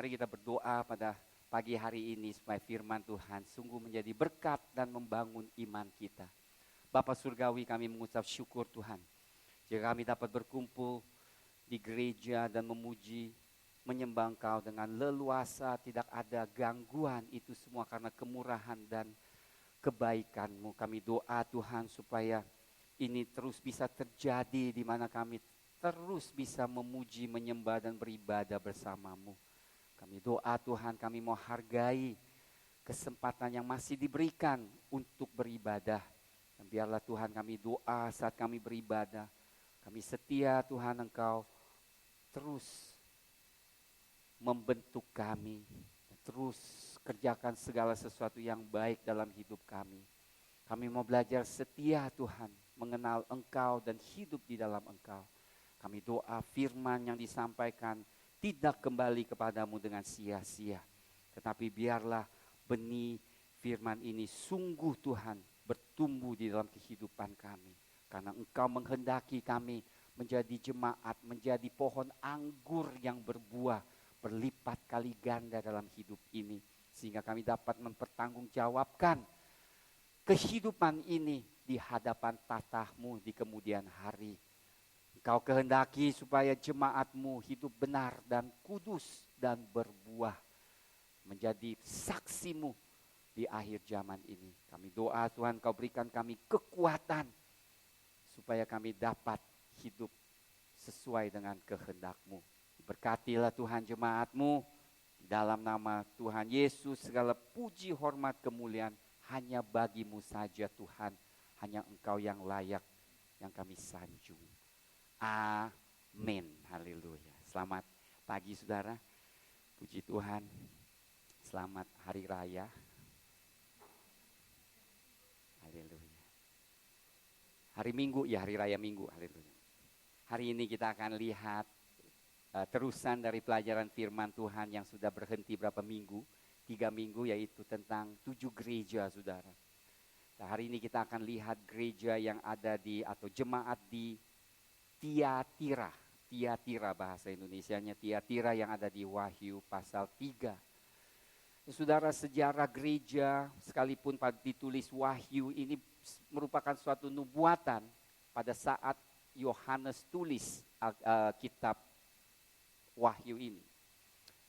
Mari kita berdoa pada pagi hari ini supaya firman Tuhan sungguh menjadi berkat dan membangun iman kita. Bapa Surgawi, kami mengucap syukur Tuhan. Jika kami dapat berkumpul di gereja dan memuji, menyembah Engkau dengan leluasa, tidak ada gangguan, itu semua karena kemurahan dan kebaikan-Mu. Kami doa Tuhan supaya ini terus bisa terjadi di mana kami terus bisa memuji, menyembah dan beribadah bersama-Mu. Kami doa Tuhan, kami mau hargai kesempatan yang masih diberikan untuk beribadah. Dan biarlah Tuhan kami doa saat kami beribadah. Kami setia Tuhan Engkau terus membentuk kami. Terus kerjakan segala sesuatu yang baik dalam hidup kami. Kami mau belajar setia Tuhan, mengenal Engkau dan hidup di dalam Engkau. Kami doa firman yang disampaikan tidak kembali kepadamu dengan sia-sia. Tetapi biarlah benih firman ini sungguh Tuhan bertumbuh di dalam kehidupan kami. Karena Engkau menghendaki kami menjadi jemaat, menjadi pohon anggur yang berbuah, berlipat kali ganda dalam hidup ini. Sehingga kami dapat mempertanggungjawabkan kehidupan ini di hadapan tatah-Mu di kemudian hari. Engkau kehendaki supaya jemaat-Mu hidup benar dan kudus dan berbuah. Menjadi saksi-Mu di akhir zaman ini. Kami doa Tuhan Kau berikan kami kekuatan supaya kami dapat hidup sesuai dengan kehendak-Mu. Berkatilah Tuhan jemaat-Mu, dalam nama Tuhan Yesus segala puji, hormat, kemuliaan hanya bagi-Mu saja Tuhan. Hanya Engkau yang layak yang kami sanjung. Amin. Haleluya. Selamat pagi saudara. Puji Tuhan. Selamat hari raya. Haleluya. Hari Minggu, ya hari raya Minggu. Haleluya. Hari ini kita akan lihat terusan dari pelajaran firman Tuhan yang sudah berhenti berapa minggu. 3 minggu, yaitu tentang 7 gereja saudara. Nah, hari ini kita akan lihat gereja yang ada di atau jemaat di Tiatira. Tiatira bahasa Indonesianya Tiatira yang ada di Wahyu pasal 3. Saudara, sejarah gereja sekalipun ditulis Wahyu ini merupakan suatu nubuatan pada saat Yohanes tulis kitab Wahyu ini.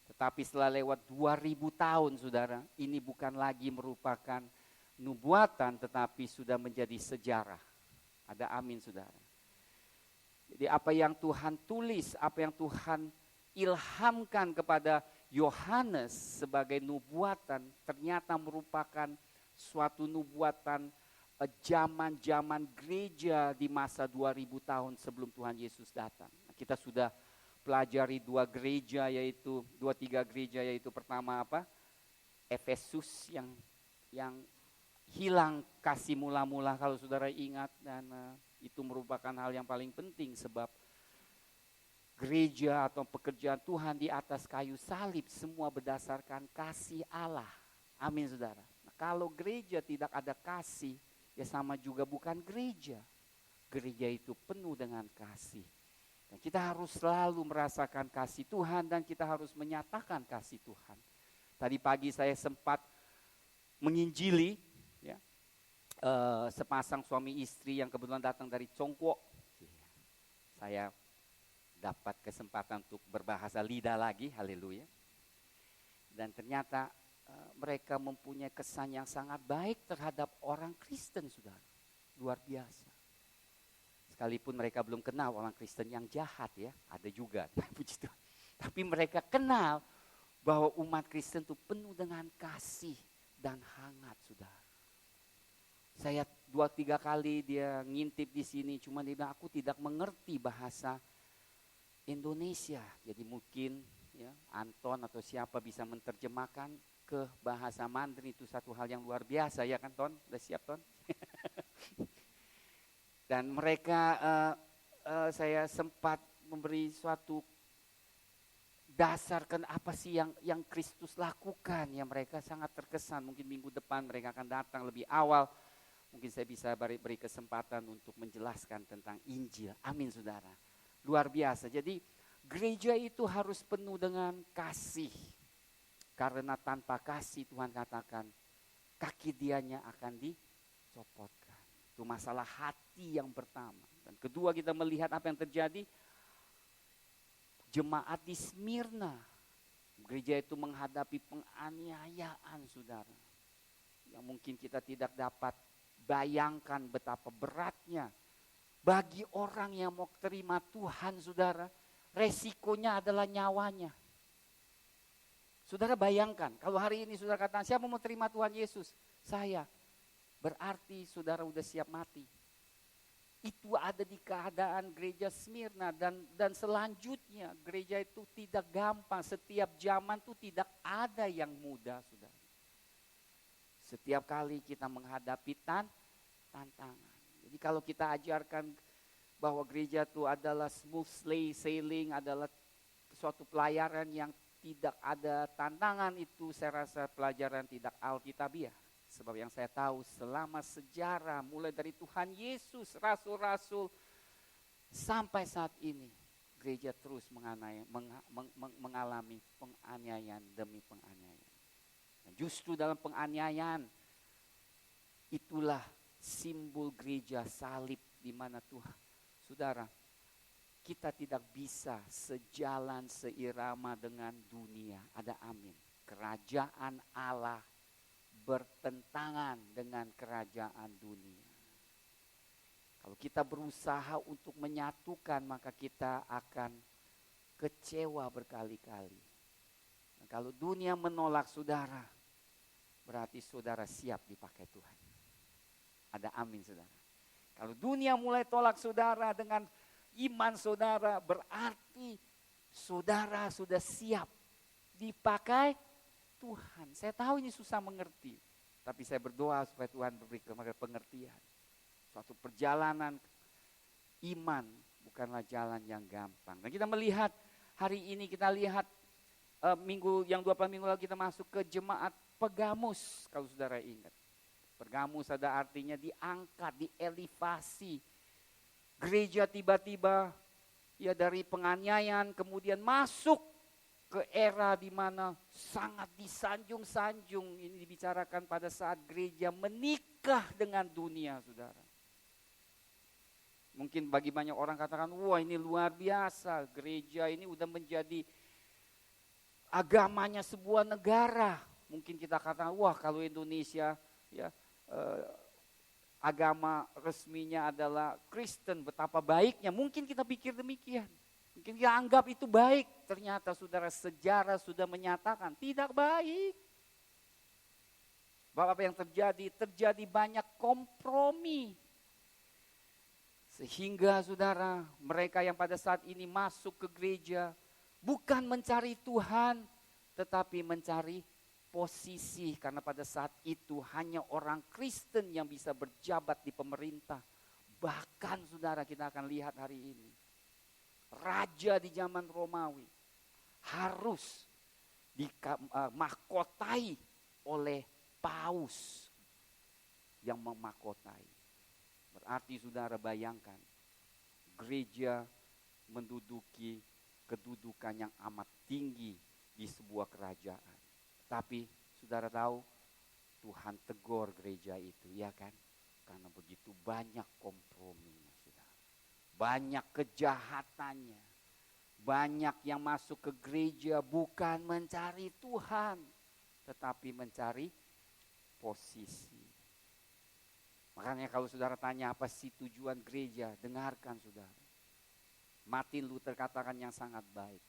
Tetapi setelah lewat 2000 tahun saudara, ini bukan lagi merupakan nubuatan tetapi sudah menjadi sejarah. Ada amin saudara. Jadi apa yang Tuhan tulis, apa yang Tuhan ilhamkan kepada Yohanes sebagai nubuatan ternyata merupakan suatu nubuatan zaman-zaman gereja di masa 2000 tahun sebelum Tuhan Yesus datang. Kita sudah pelajari 2 gereja yaitu 2-3 gereja, yaitu pertama apa? Efesus yang hilang kasih mula-mula kalau saudara ingat, dan itu merupakan hal yang paling penting sebab gereja atau pekerjaan Tuhan di atas kayu salib semua berdasarkan kasih Allah. Amin saudara. Nah, kalau gereja tidak ada kasih, ya sama juga bukan gereja. Gereja itu penuh dengan kasih. Dan kita harus selalu merasakan kasih Tuhan dan kita harus menyatakan kasih Tuhan. Tadi pagi saya sempat menginjili ya, sepasang suami istri yang kebetulan datang dari Congko. Saya dapat kesempatan untuk berbahasa lidah lagi, haleluya. Dan ternyata mereka mempunyai kesan yang sangat baik terhadap orang Kristen, saudara. Luar biasa. Sekalipun mereka belum kenal orang Kristen yang jahat ya, ada juga. Puji Tuhan. Tapi mereka kenal bahwa umat Kristen itu penuh dengan kasih dan hangat, saudara. Saya 2-3 kali dia ngintip di sini, cuma dia bilang aku tidak mengerti bahasa Indonesia. Jadi mungkin ya Anton atau siapa bisa menerjemahkan ke bahasa Mandarin, itu satu hal yang luar biasa ya kan Ton? Udah siap Ton? Dan mereka saya sempat memberi suatu dasarkan apa sih yang Kristus lakukan, ya mereka sangat terkesan. Mungkin minggu depan mereka akan datang lebih awal. Mungkin saya bisa beri kesempatan untuk menjelaskan tentang Injil. Amin saudara. Luar biasa. Jadi gereja itu harus penuh dengan kasih. Karena tanpa kasih Tuhan katakan, kaki dianya akan dicopotkan. Itu masalah hati yang pertama. Dan kedua kita melihat apa yang terjadi. Jemaat di Smyrna. Gereja itu menghadapi penganiayaan saudara. Yang mungkin kita tidak dapat bayangkan betapa beratnya. Bagi orang yang mau terima Tuhan saudara, resikonya adalah nyawanya. Saudara bayangkan, kalau hari ini saudara katakan, siapa mau terima Tuhan Yesus? Saya. Berarti saudara udah siap mati. Itu ada di keadaan gereja Smyrna dan selanjutnya gereja itu tidak gampang. Setiap zaman itu tidak ada yang mudah, saudara. Setiap kali kita menghadapi tantangan. Jadi kalau kita ajarkan bahwa gereja itu adalah smooth sailing, adalah suatu pelayaran yang tidak ada tantangan, itu saya rasa pelajaran tidak alkitabiah. Sebab yang saya tahu selama sejarah mulai dari Tuhan Yesus, rasul-rasul sampai saat ini gereja terus mengalami penganiayaan demi penganiayaan. Dan justru dalam penganiayaan itulah simbol gereja salib di mana Tuhan, saudara, kita tidak bisa sejalan seirama dengan dunia. Ada amin. Kerajaan Allah bertentangan dengan kerajaan dunia. Kalau kita berusaha untuk menyatukan, maka kita akan kecewa berkali-kali. Nah, kalau dunia menolak saudara, berarti saudara siap dipakai Tuhan. Ada amin saudara. Kalau dunia mulai tolak saudara dengan iman saudara, berarti saudara sudah siap dipakai Tuhan. Saya tahu ini susah mengerti, tapi saya berdoa supaya Tuhan beri pengertian. Suatu perjalanan iman bukanlah jalan yang gampang. Dan kita melihat hari ini, kita lihat minggu yang 2 minggu lalu kita masuk ke jemaat Pergamus. Kalau saudara ingat, Pergamus ada artinya diangkat, dielevasi. Gereja tiba-tiba ya dari penganiayaan kemudian masuk ke era di mana sangat disanjung-sanjung. Ini dibicarakan pada saat gereja menikah dengan dunia, saudara. Mungkin bagi banyak orang katakan, wah ini luar biasa. Gereja ini udah menjadi agamanya sebuah negara. Mungkin kita katakan, wah kalau Indonesia ya agama resminya adalah Kristen, betapa baiknya. Mungkin kita pikir demikian. Mungkin kita anggap itu baik. Ternyata saudara, sejarah sudah menyatakan tidak baik. Bahwa apa yang terjadi? Terjadi banyak kompromi. Sehingga saudara, mereka yang pada saat ini masuk ke gereja bukan mencari Tuhan, tetapi mencari posisi. Karena pada saat itu hanya orang Kristen yang bisa berjabat di pemerintah. Bahkan saudara, kita akan lihat hari ini, raja di zaman Romawi harus dimahkotai oleh paus yang memahkotai. Berarti saudara bayangkan, gereja menduduki kedudukan yang amat tinggi di sebuah kerajaan. Tapi saudara tahu, Tuhan tegur gereja itu, ya kan? Karena begitu banyak komprominya, saudara. Banyak kejahatannya. Banyak yang masuk ke gereja bukan mencari Tuhan, tetapi mencari posisi. Makanya kalau saudara tanya apa sih tujuan gereja, dengarkan saudara. Martin Luther katakan yang sangat baik.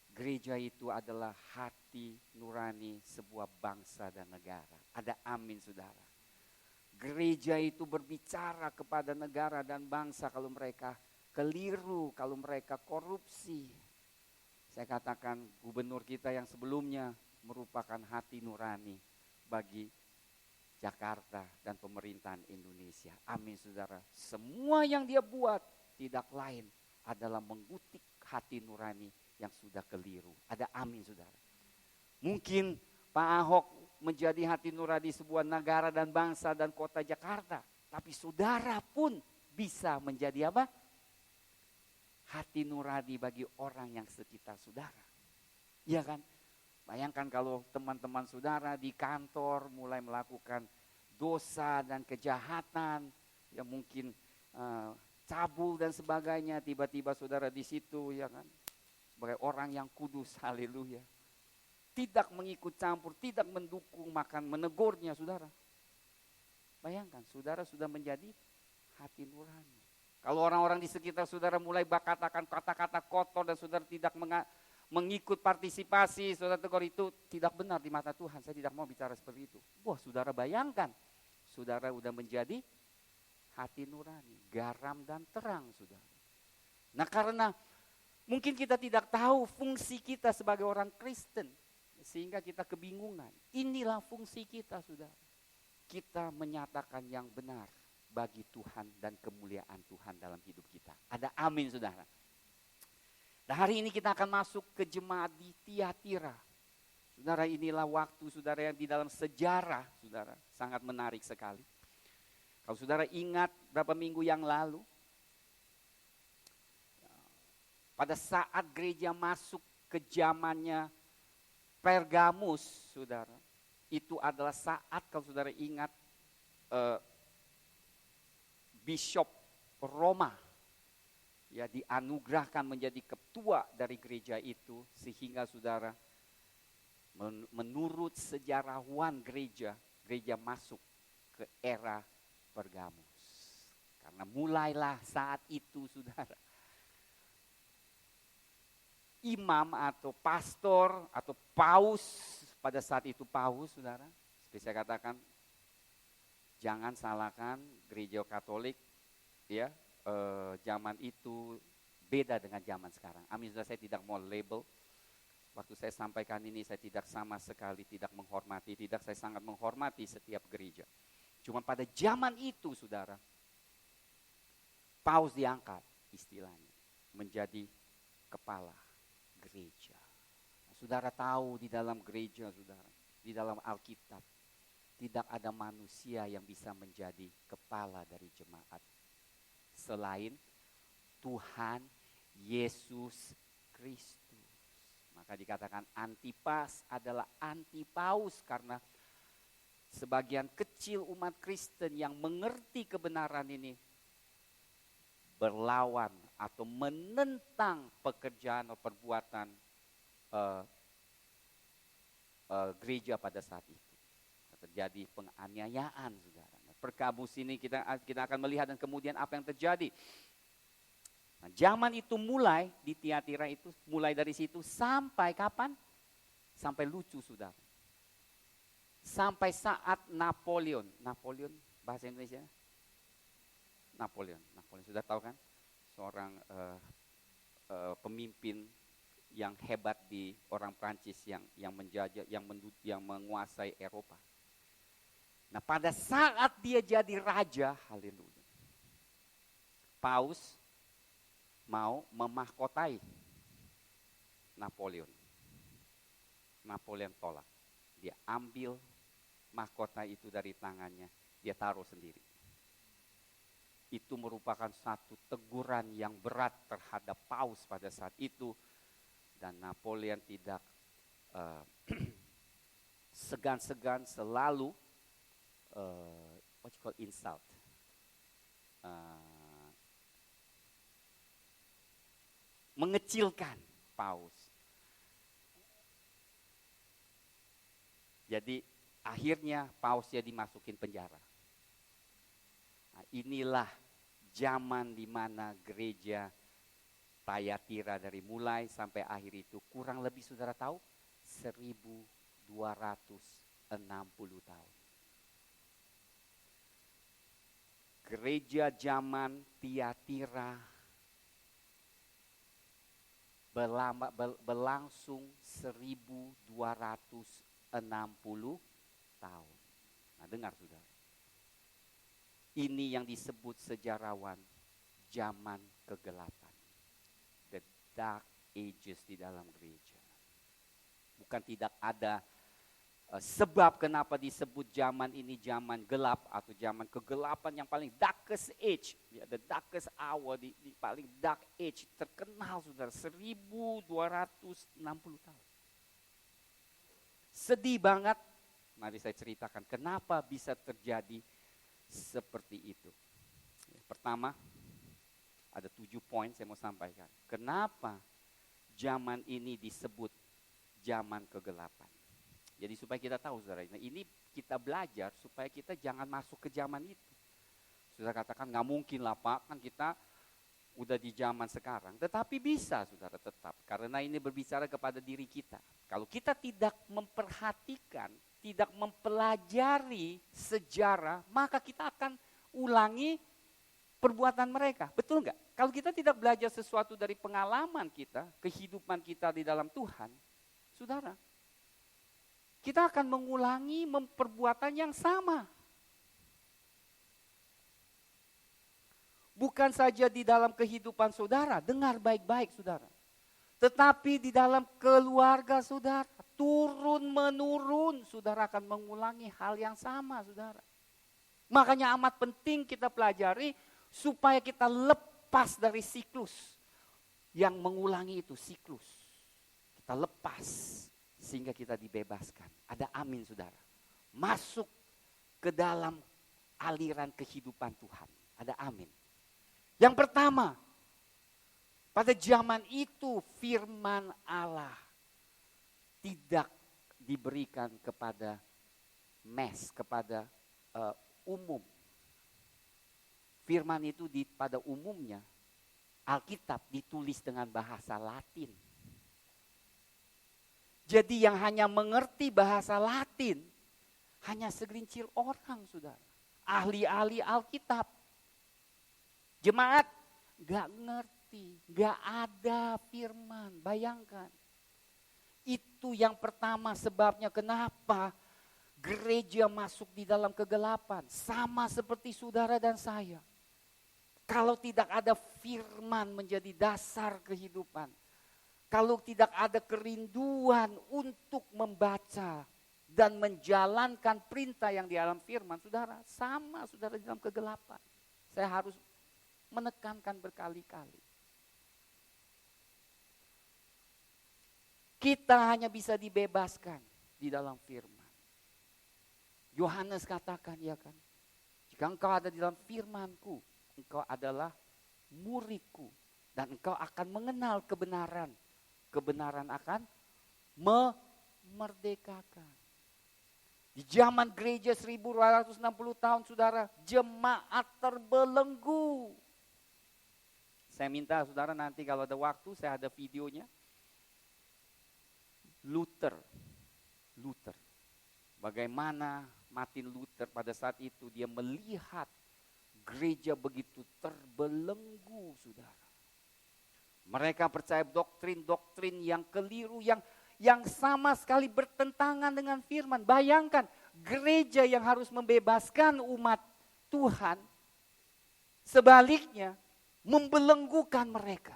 Gereja itu adalah hati nurani sebuah bangsa dan negara. Ada amin saudara. Gereja itu berbicara kepada negara dan bangsa kalau mereka keliru, kalau mereka korupsi. Saya katakan gubernur kita yang sebelumnya merupakan hati nurani bagi Jakarta dan pemerintahan Indonesia. Amin saudara. Semua yang dia buat tidak lain adalah mengutik hati nurani yang sudah keliru. Ada amin saudara. Mungkin Pak Ahok menjadi hati nurani sebuah negara dan bangsa dan kota Jakarta. Tapi saudara pun bisa menjadi apa? Hati nurani bagi orang yang sekitar saudara. Iya kan? Bayangkan kalau teman-teman saudara di kantor mulai melakukan dosa dan kejahatan, ya mungkin cabul dan sebagainya, tiba-tiba saudara di situ ya kan, sebagai orang yang kudus, haleluya, tidak mengikut campur, tidak mendukung, makan menegurnya saudara. Bayangkan, saudara sudah menjadi hati nurani. Kalau orang-orang di sekitar saudara mulai katakan kata-kata kotor dan saudara tidak mengikut partisipasi, saudara tegur, itu tidak benar di mata Tuhan. Saya tidak mau bicara seperti itu. Wah, saudara bayangkan, saudara udah menjadi hati nurani, garam dan terang, saudara. Nah, karena mungkin kita tidak tahu fungsi kita sebagai orang Kristen, sehingga kita kebingungan. Inilah fungsi kita, saudara. Kita menyatakan yang benar bagi Tuhan dan kemuliaan Tuhan dalam hidup kita. Ada amin, saudara. Dan hari ini kita akan masuk ke jemaat di Tiatira. Saudara, inilah waktu saudara yang di dalam sejarah, saudara, sangat menarik sekali. Kalau saudara ingat berapa minggu yang lalu, pada saat gereja masuk ke zamannya Pergamus, saudara, itu adalah saat, kalau saudara ingat, Bishop Roma ya dianugerahkan menjadi ketua dari gereja itu, sehingga saudara menurut sejarawan gereja masuk ke era Pergamus. Karena mulailah saat itu, saudara, imam atau pastor atau paus, pada saat itu paus, saudara, seperti saya katakan, jangan salahkan gereja Katolik, ya, zaman itu beda dengan zaman sekarang. Amin, saudara, saya tidak mau label. Waktu saya sampaikan ini, saya tidak sama sekali tidak menghormati, saya sangat menghormati setiap gereja. Cuma pada zaman itu, saudara, paus diangkat istilahnya menjadi kepala gereja. Nah, saudara tahu di dalam gereja, saudara, di dalam Alkitab, tidak ada manusia yang bisa menjadi kepala dari jemaat selain Tuhan Yesus Kristus. Maka dikatakan Antipas adalah antipaus, karena sebagian kecil umat Kristen yang mengerti kebenaran ini berlawan atau menentang pekerjaan atau perbuatan gereja pada saat itu. Terjadi penganiayaan, saudara. Pergamus ini kita akan melihat, dan kemudian apa yang terjadi. Nah, zaman itu mulai di Tiatira itu, mulai dari situ sampai kapan? Sampai lucu, saudara. Sampai saat Napoleon bahasa Indonesia? Napoleon sudah tahu kan? Seorang pemimpin yang hebat di orang Prancis yang menjajah, yang menguasai Eropa. Nah, pada saat dia jadi raja, haleluya, paus mau memahkotai Napoleon. Napoleon tolak. Dia ambil mahkota itu dari tangannya, dia taruh sendiri. Itu merupakan satu teguran yang berat terhadap paus pada saat itu, dan Napoleon tidak segan-segan selalu what you call insult, mengecilkan paus. Jadi akhirnya pausnya dimasukin penjara. Nah, inilah zaman di mana gereja Thyatira dari mulai sampai akhir itu kurang lebih, saudara tahu, 1260 tahun. Gereja zaman Tiatira berlangsung 1260 tahun. Nah, dengar, saudara. Ini yang disebut sejarawan zaman kegelapan. The Dark Ages di dalam gereja. Bukan tidak ada sebab kenapa disebut zaman ini zaman gelap atau zaman kegelapan yang paling darkest age. The darkest hour, di paling dark age terkenal, saudara, 1260 tahun. sedih banget. Mari saya ceritakan kenapa bisa terjadi seperti itu. Pertama, ada 7 poin saya mau sampaikan. Kenapa zaman ini disebut zaman kegelapan? Jadi supaya kita tahu saudara, ini kita belajar supaya kita jangan masuk ke zaman itu. Saudara katakan nggak mungkin lah Pak, kan kita udah di zaman sekarang. Tetapi bisa saudara tetap, karena ini berbicara kepada diri kita. Kalau kita tidak memperhatikan, tidak mempelajari sejarah, maka kita akan ulangi perbuatan mereka. Betul nggak? Kalau kita tidak belajar sesuatu dari pengalaman kita, kehidupan kita di dalam Tuhan, saudara, kita akan mengulangi perbuatan yang sama. Bukan saja di dalam kehidupan saudara, dengar baik-baik saudara. Tetapi di dalam keluarga saudara, turun-menurun saudara akan mengulangi hal yang sama saudara. Makanya amat penting kita pelajari supaya kita lepas dari siklus yang mengulangi itu, siklus. Kita lepas sehingga kita dibebaskan. Ada amin saudara. Masuk ke dalam aliran kehidupan Tuhan. Ada amin. Yang pertama, pada zaman itu firman Allah tidak diberikan kepada kepada umum. Firman itu pada umumnya, Alkitab ditulis dengan bahasa Latin. Jadi yang hanya mengerti bahasa Latin, hanya segelincir orang saudara. Ahli-ahli Alkitab. Jemaat gak ngerti, gak ada firman, bayangkan. Itu yang pertama sebabnya kenapa gereja masuk di dalam kegelapan. Sama seperti saudara dan saya. Kalau tidak ada firman menjadi dasar kehidupan. Kalau tidak ada kerinduan untuk membaca dan menjalankan perintah yang di dalam firman, saudara, sama saudara di dalam kegelapan. Saya harus menekankan berkali-kali. Kita hanya bisa dibebaskan di dalam firman. Yohanes katakan, ya kan, jika engkau ada di dalam firman-Ku, engkau adalah murid-Ku, dan engkau akan mengenal kebenaran. Kebenaran akan memerdekakan. Di zaman gereja 1260 tahun saudara, jemaat terbelenggu. Saya minta saudara nanti kalau ada waktu, saya ada videonya. Luther. Bagaimana Martin Luther pada saat itu dia melihat gereja begitu terbelenggu saudara. Mereka percaya doktrin-doktrin yang keliru, yang sama sekali bertentangan dengan firman. Bayangkan gereja yang harus membebaskan umat Tuhan, sebaliknya membelenggukan mereka.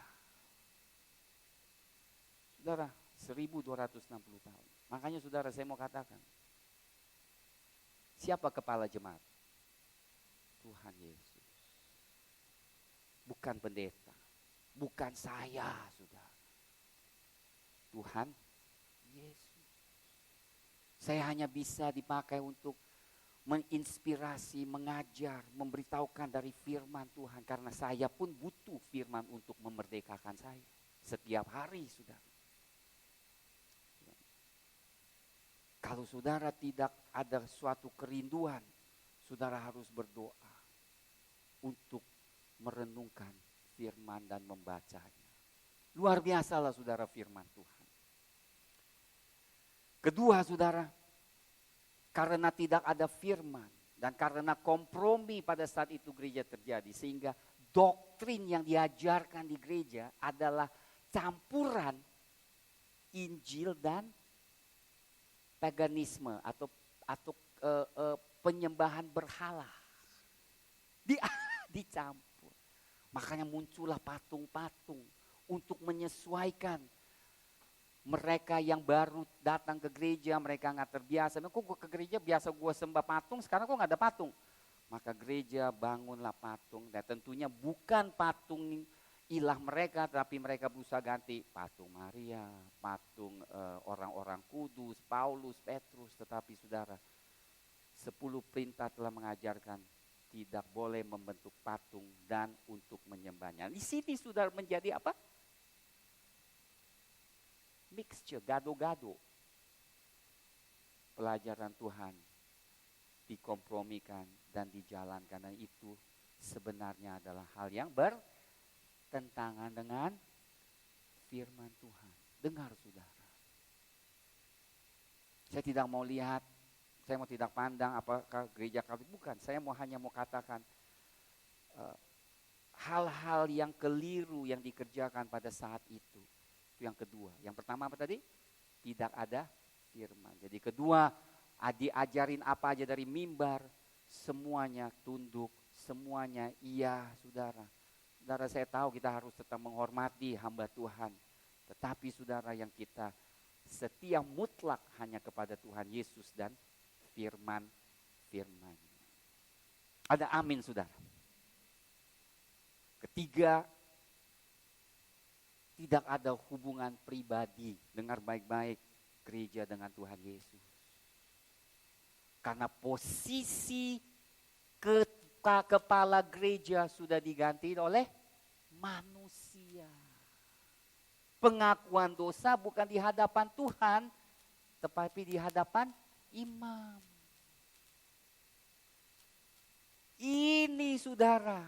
Saudara, 1260 tahun. Makanya saudara saya mau katakan, siapa kepala jemaat? Tuhan Yesus. Bukan pendeta. Bukan saya, saudara. Tuhan Yesus. Saya hanya bisa dipakai untuk menginspirasi, mengajar, memberitahukan dari firman Tuhan. Karena saya pun butuh firman untuk memerdekakan saya. Setiap hari, saudara. Kalau saudara tidak ada suatu kerinduan, saudara harus berdoa untuk merenungkan firman dan membacanya. Luar biasalah saudara firman Tuhan. Kedua saudara, karena tidak ada firman dan karena kompromi pada saat itu gereja terjadi, sehingga doktrin yang diajarkan di gereja adalah campuran Injil dan paganisme atau penyembahan berhala. Dicampur. Makanya muncullah patung-patung untuk menyesuaikan mereka yang baru datang ke gereja, mereka nggak terbiasa. Nah, kok gue ke gereja biasa gue sembah patung, sekarang kok nggak ada patung? Maka gereja bangunlah patung, dan tentunya bukan patung ilah mereka, tapi mereka berusaha ganti patung Maria, patung orang-orang kudus, Paulus, Petrus. Tetapi saudara, 10 perintah telah mengajarkan tidak boleh membentuk patung dan untuk menyembahnya. Di sini sudah menjadi apa? Mixture, gado-gado. Pelajaran Tuhan dikompromikan dan dijalankan. Dan itu sebenarnya adalah hal yang bertentangan dengan firman Tuhan. Dengar saudara. Saya tidak mau lihat, saya mau tidak pandang apakah gereja Katolik, bukan. Saya hanya mau katakan hal-hal yang keliru yang dikerjakan pada saat itu. Itu yang kedua. Yang pertama apa tadi? Tidak ada firman. Jadi kedua, diajarin apa aja dari mimbar, semuanya tunduk, semuanya iya, saudara. Saudara, saya tahu kita harus tetap menghormati hamba Tuhan. Tetapi saudara, yang kita setia mutlak hanya kepada Tuhan Yesus dan firman. Ada amin saudara. Ketiga, tidak ada hubungan pribadi. Dengar baik-baik, gereja dengan Tuhan Yesus. Karena posisi kepala gereja sudah diganti oleh manusia. Pengakuan dosa bukan di hadapan Tuhan, tetapi di hadapan imam. Ini saudara,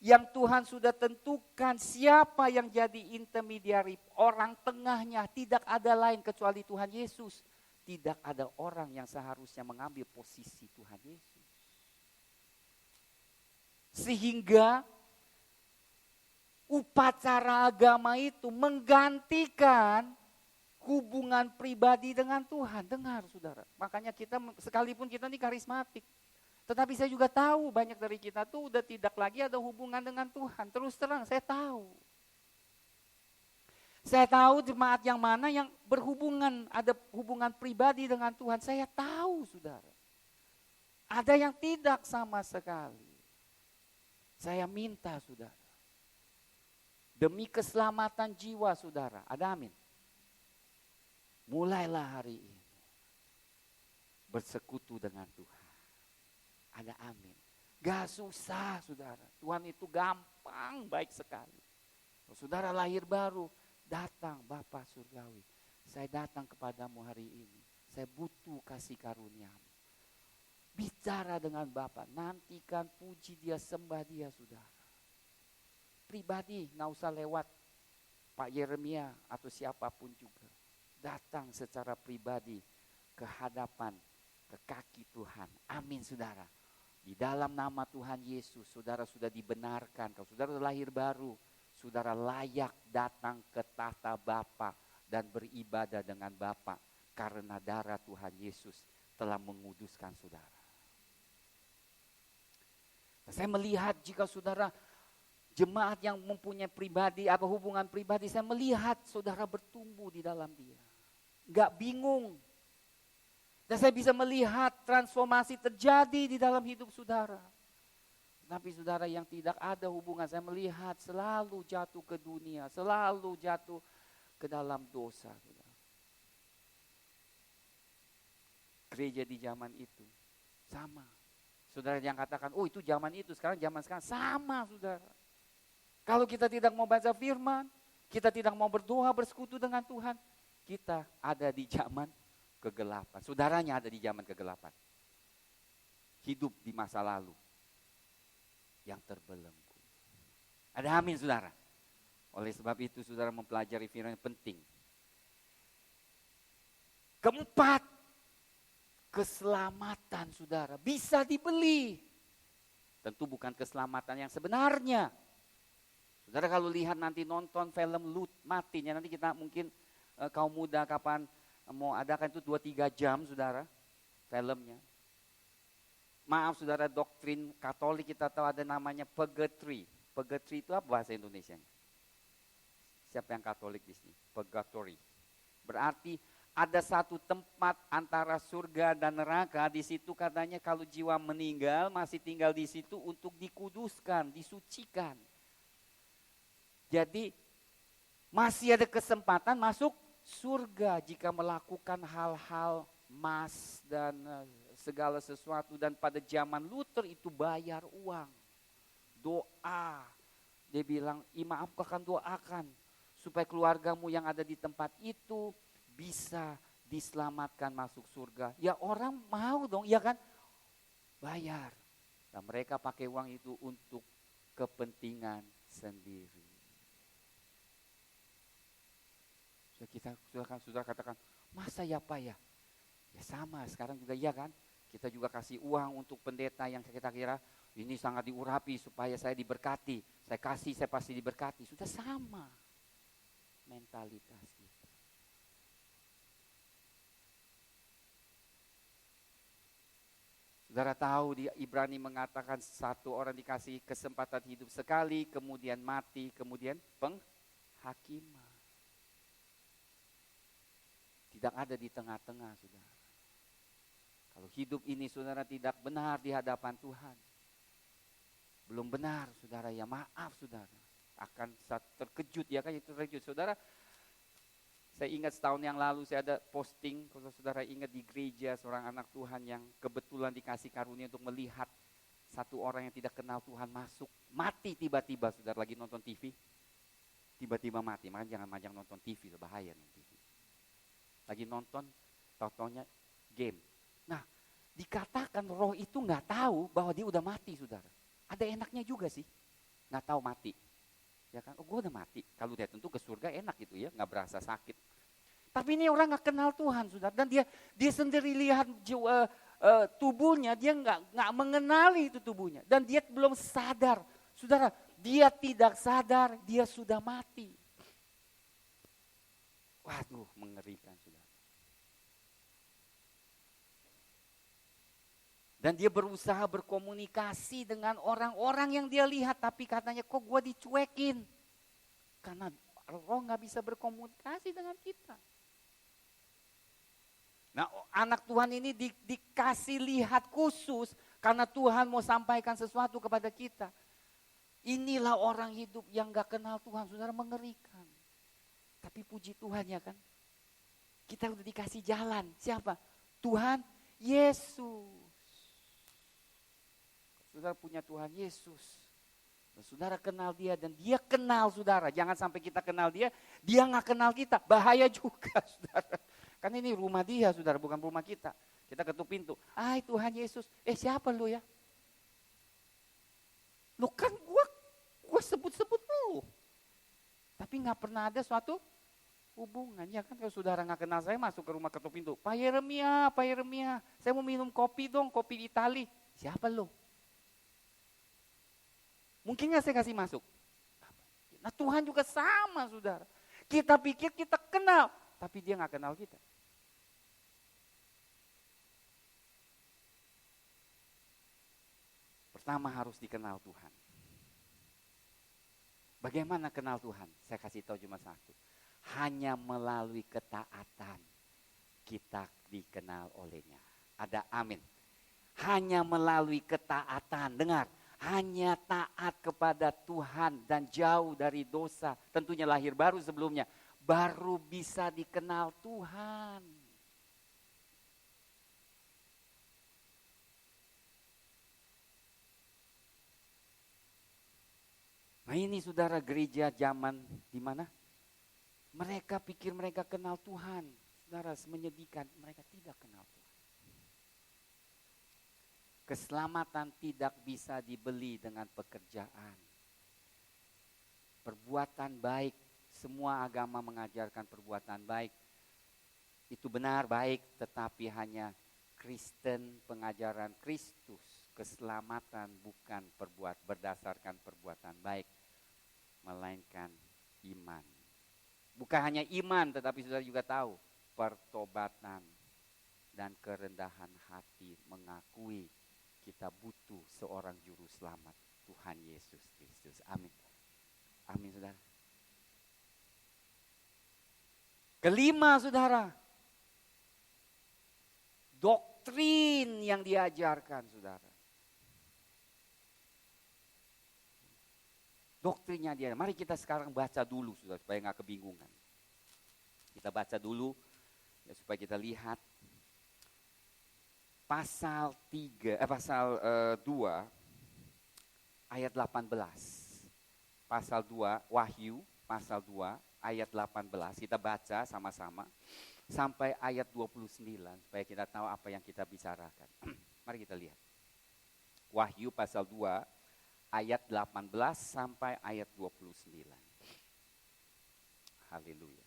yang Tuhan sudah tentukan siapa yang jadi intermediary, orang tengahnya. Tidak ada lain kecuali Tuhan Yesus. Tidak ada orang yang seharusnya mengambil posisi Tuhan Yesus. Sehingga upacara agama itu menggantikan hubungan pribadi dengan Tuhan. Dengar saudara, makanya kita sekalipun kita ini karismatik, tetapi saya juga tahu banyak dari kita tuh udah tidak lagi ada hubungan dengan Tuhan. Terus terang saya tahu. Saya tahu jemaat yang mana yang berhubungan, ada hubungan pribadi dengan Tuhan. Saya tahu saudara. Ada yang tidak sama sekali. Saya minta saudara, demi keselamatan jiwa saudara, ada amin. Mulailah hari ini bersekutu dengan Tuhan. Ada amin. Gak susah saudara. Tuhan itu gampang, baik sekali. Kalau saudara lahir baru, datang Bapa Surgawi. Saya datang kepadamu hari ini. Saya butuh kasih karuniamu. Bicara dengan Bapa, nantikan, puji dia, sembah dia saudara. Pribadi, gak usah lewat Pak Yeremia atau siapapun juga. Datang secara pribadi ke hadapan, ke kaki Tuhan. Amin saudara. Di dalam nama Tuhan Yesus, saudara sudah dibenarkan. Kalau saudara lahir baru, saudara layak datang ke tahta Bapa dan beribadah dengan Bapa. Karena darah Tuhan Yesus telah menguduskan saudara. Nah, saya melihat jika saudara jemaat yang mempunyai pribadi atau hubungan pribadi, saya melihat saudara bertumbuh di dalam dia. Gak bingung. Dan saya bisa melihat transformasi terjadi di dalam hidup saudara. Tapi saudara yang tidak ada hubungan, saya melihat selalu jatuh ke dunia, selalu jatuh ke dalam dosa. Saudara. Gereja di zaman itu sama. Saudara yang katakan, oh itu zaman itu, sekarang zaman sekarang. Sama saudara. Kalau kita tidak mau baca firman, kita tidak mau berdoa, bersekutu dengan Tuhan, kita ada di zaman kegelapan. Saudaranya ada di zaman kegelapan. Hidup di masa lalu yang terbelenggu. Ada amin saudara. Oleh sebab itu saudara mempelajari firman yang penting. Keempat, keselamatan saudara bisa dibeli. Tentu bukan keselamatan yang sebenarnya. Saudara kalau lihat nanti nonton film Lut matinya, nanti kita mungkin kaum muda kapan mau adakan itu 2-3 jam saudara filmnya. Maaf saudara, doktrin Katolik kita tahu ada namanya purgatory. Purgatory itu apa bahasa Indonesia? Siapa yang Katolik di sini? Purgatory. Berarti ada satu tempat antara surga dan neraka. Di situ katanya kalau jiwa meninggal masih tinggal di situ untuk dikuduskan, disucikan. Jadi masih ada kesempatan masuk surga jika melakukan hal-hal mas dan segala sesuatu. Dan pada zaman Luther itu bayar uang, doa. Dia bilang, imam aku akan doakan supaya keluargamu yang ada di tempat itu bisa diselamatkan masuk surga. Ya orang mau dong, ya kan? Bayar. Dan mereka pakai uang itu untuk kepentingan sendiri. Sudah katakan, masa ya Pak ya? Ya sama, sekarang juga iya kan? Kita juga kasih uang untuk pendeta yang kita kira ini sangat diurapi supaya saya diberkati. Saya kasih, saya pasti diberkati. Sudah sama mentalitas kita. Saudara tahu di Ibrani mengatakan satu orang dikasih kesempatan hidup sekali, kemudian mati, kemudian penghakiman. Tidak ada di tengah-tengah, saudara. Kalau hidup ini saudara tidak benar di hadapan Tuhan, belum benar saudara, ya maaf saudara, akan terkejut, ya kan, itu terkejut. Saudara, saya ingat setahun yang lalu saya ada posting, kalau saudara ingat di gereja seorang anak Tuhan yang kebetulan dikasih karunia untuk melihat satu orang yang tidak kenal Tuhan masuk, mati tiba-tiba, saudara lagi nonton TV, tiba-tiba mati. Makanya jangan nonton TV, bahaya nonton TV. Lagi nonton, tau-taunya game. Nah, dikatakan roh itu nggak tahu bahwa dia udah mati, saudara. Ada enaknya juga sih, nggak tahu mati. Ya kan, oh gue udah mati. Kalau dia tentu ke surga enak gitu ya, nggak berasa sakit. Tapi ini orang nggak kenal Tuhan, saudara. Dan dia sendiri lihat tubuhnya, dia nggak mengenali itu tubuhnya. Dan dia belum sadar, saudara. Dia tidak sadar, dia sudah mati. Waduh, mengerikan, saudara. Dan dia berusaha berkomunikasi dengan orang-orang yang dia lihat, tapi katanya kok gue dicuekin. Karena roh gak bisa berkomunikasi dengan kita. Nah, anak Tuhan ini dikasih lihat khusus karena Tuhan mau sampaikan sesuatu kepada kita. Inilah orang hidup yang gak kenal Tuhan, saudara, mengerikan. Tapi puji Tuhan ya kan, kita udah dikasih jalan. Siapa? Tuhan Yesus. Saudara punya Tuhan Yesus. Dan saudara kenal dia dan dia kenal saudara. Jangan sampai kita kenal dia gak kenal kita. Bahaya juga, saudara. Kan ini rumah dia, saudara, bukan rumah kita. Kita ketuk pintu. Hai Tuhan Yesus. Siapa lu ya? Lu kan gua sebut-sebut lu. Tapi gak pernah ada suatu hubungan. Ya kan, kalau saudara gak kenal saya masuk ke rumah ketuk pintu. Pak Yeremia, saya mau minum kopi dong, kopi Itali. Siapa lu? Mungkin gak saya kasih masuk? Nah Tuhan juga sama, saudara. Kita pikir kita kenal, tapi dia gak kenal kita. Pertama harus dikenal Tuhan. Bagaimana kenal Tuhan? Saya kasih tahu cuma satu. Hanya melalui ketaatan kita dikenal olehnya. Ada amin. Hanya melalui ketaatan, dengar. Hanya taat kepada Tuhan dan jauh dari dosa. Tentunya lahir baru sebelumnya. Baru bisa dikenal Tuhan. Nah ini saudara, gereja zaman di mana? Mereka pikir mereka kenal Tuhan. Saudara, menyedihkan, mereka tidak kenal Tuhan. Keselamatan tidak bisa dibeli dengan pekerjaan. Perbuatan baik, semua agama mengajarkan perbuatan baik. Itu benar, baik, tetapi hanya Kristen, pengajaran Kristus. Keselamatan bukan berdasarkan perbuatan baik, melainkan iman. Bukan hanya iman, tetapi saudara juga tahu, pertobatan dan kerendahan hati mengakui kita butuh seorang juru selamat, Tuhan Yesus Kristus. Amin. Amin, saudara. Kelima, saudara. Doktrin yang diajarkan, saudara. Doktrinnya dia. Mari kita sekarang baca dulu sudah supaya nggak kebingungan. Kita baca dulu ya, supaya kita lihat pasal 2 ayat 18. Pasal 2 Wahyu pasal 2 ayat 18. Kita baca sama-sama sampai ayat 29 supaya kita tahu apa yang kita bicarakan. Mari kita lihat. Wahyu pasal 2 ayat 18 sampai ayat 29. Haleluya.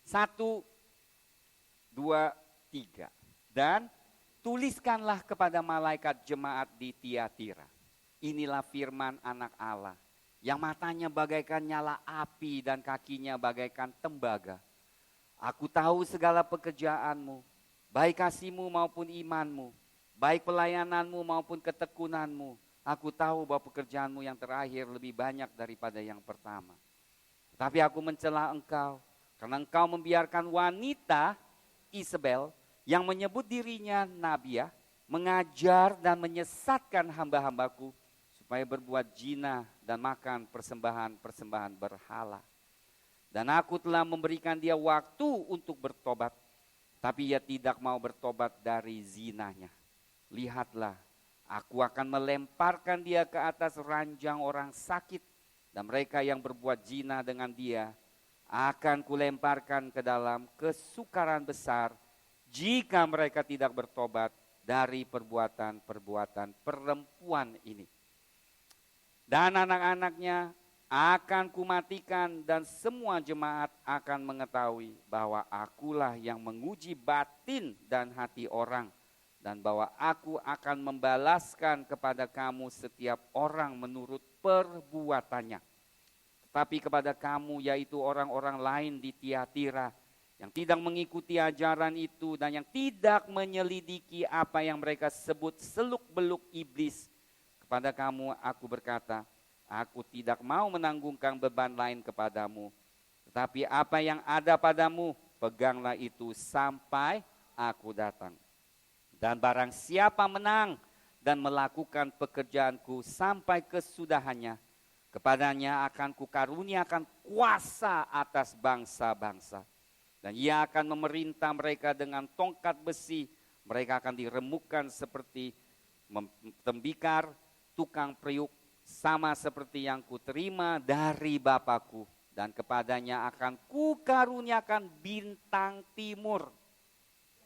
Satu, dua, tiga. Dan tuliskanlah kepada malaikat jemaat di Tiatira. Inilah firman anak Allah, yang matanya bagaikan nyala api dan kakinya bagaikan tembaga. Aku tahu segala pekerjaanmu, baik kasihmu maupun imanmu, baik pelayananmu maupun ketekunanmu. Aku tahu bahwa pekerjaanmu yang terakhir lebih banyak daripada yang pertama. Tapi aku mencela engkau, karena engkau membiarkan wanita Isabel yang menyebut dirinya Nabiah, mengajar dan menyesatkan hamba-hambaku, supaya berbuat zina dan makan persembahan-persembahan berhala. Dan aku telah memberikan dia waktu untuk bertobat, tapi ia tidak mau bertobat dari zinanya. Lihatlah, aku akan melemparkan dia ke atas ranjang orang sakit, dan mereka yang berbuat zina dengan dia akan kulemparkan ke dalam kesukaran besar jika mereka tidak bertobat dari perbuatan-perbuatan perempuan ini. Dan anak-anaknya akan kumatikan, dan semua jemaat akan mengetahui bahwa akulah yang menguji batin dan hati orang, dan bahwa aku akan membalaskan kepada kamu setiap orang menurut perbuatannya. Tetapi kepada kamu, yaitu orang-orang lain di Tiatira, yang tidak mengikuti ajaran itu dan yang tidak menyelidiki apa yang mereka sebut seluk-beluk iblis, kepada kamu aku berkata, aku tidak mau menanggungkan beban lain kepadamu, tetapi apa yang ada padamu, peganglah itu sampai aku datang. Dan barang siapa menang dan melakukan pekerjaanku sampai kesudahannya, kepadanya akan kukaruniakan kuasa atas bangsa-bangsa. Dan ia akan memerintah mereka dengan tongkat besi. Mereka akan diremukkan seperti tembikar tukang periuk, sama seperti yang kuterima dari Bapakku. Dan kepadanya akan kukaruniakan bintang timur.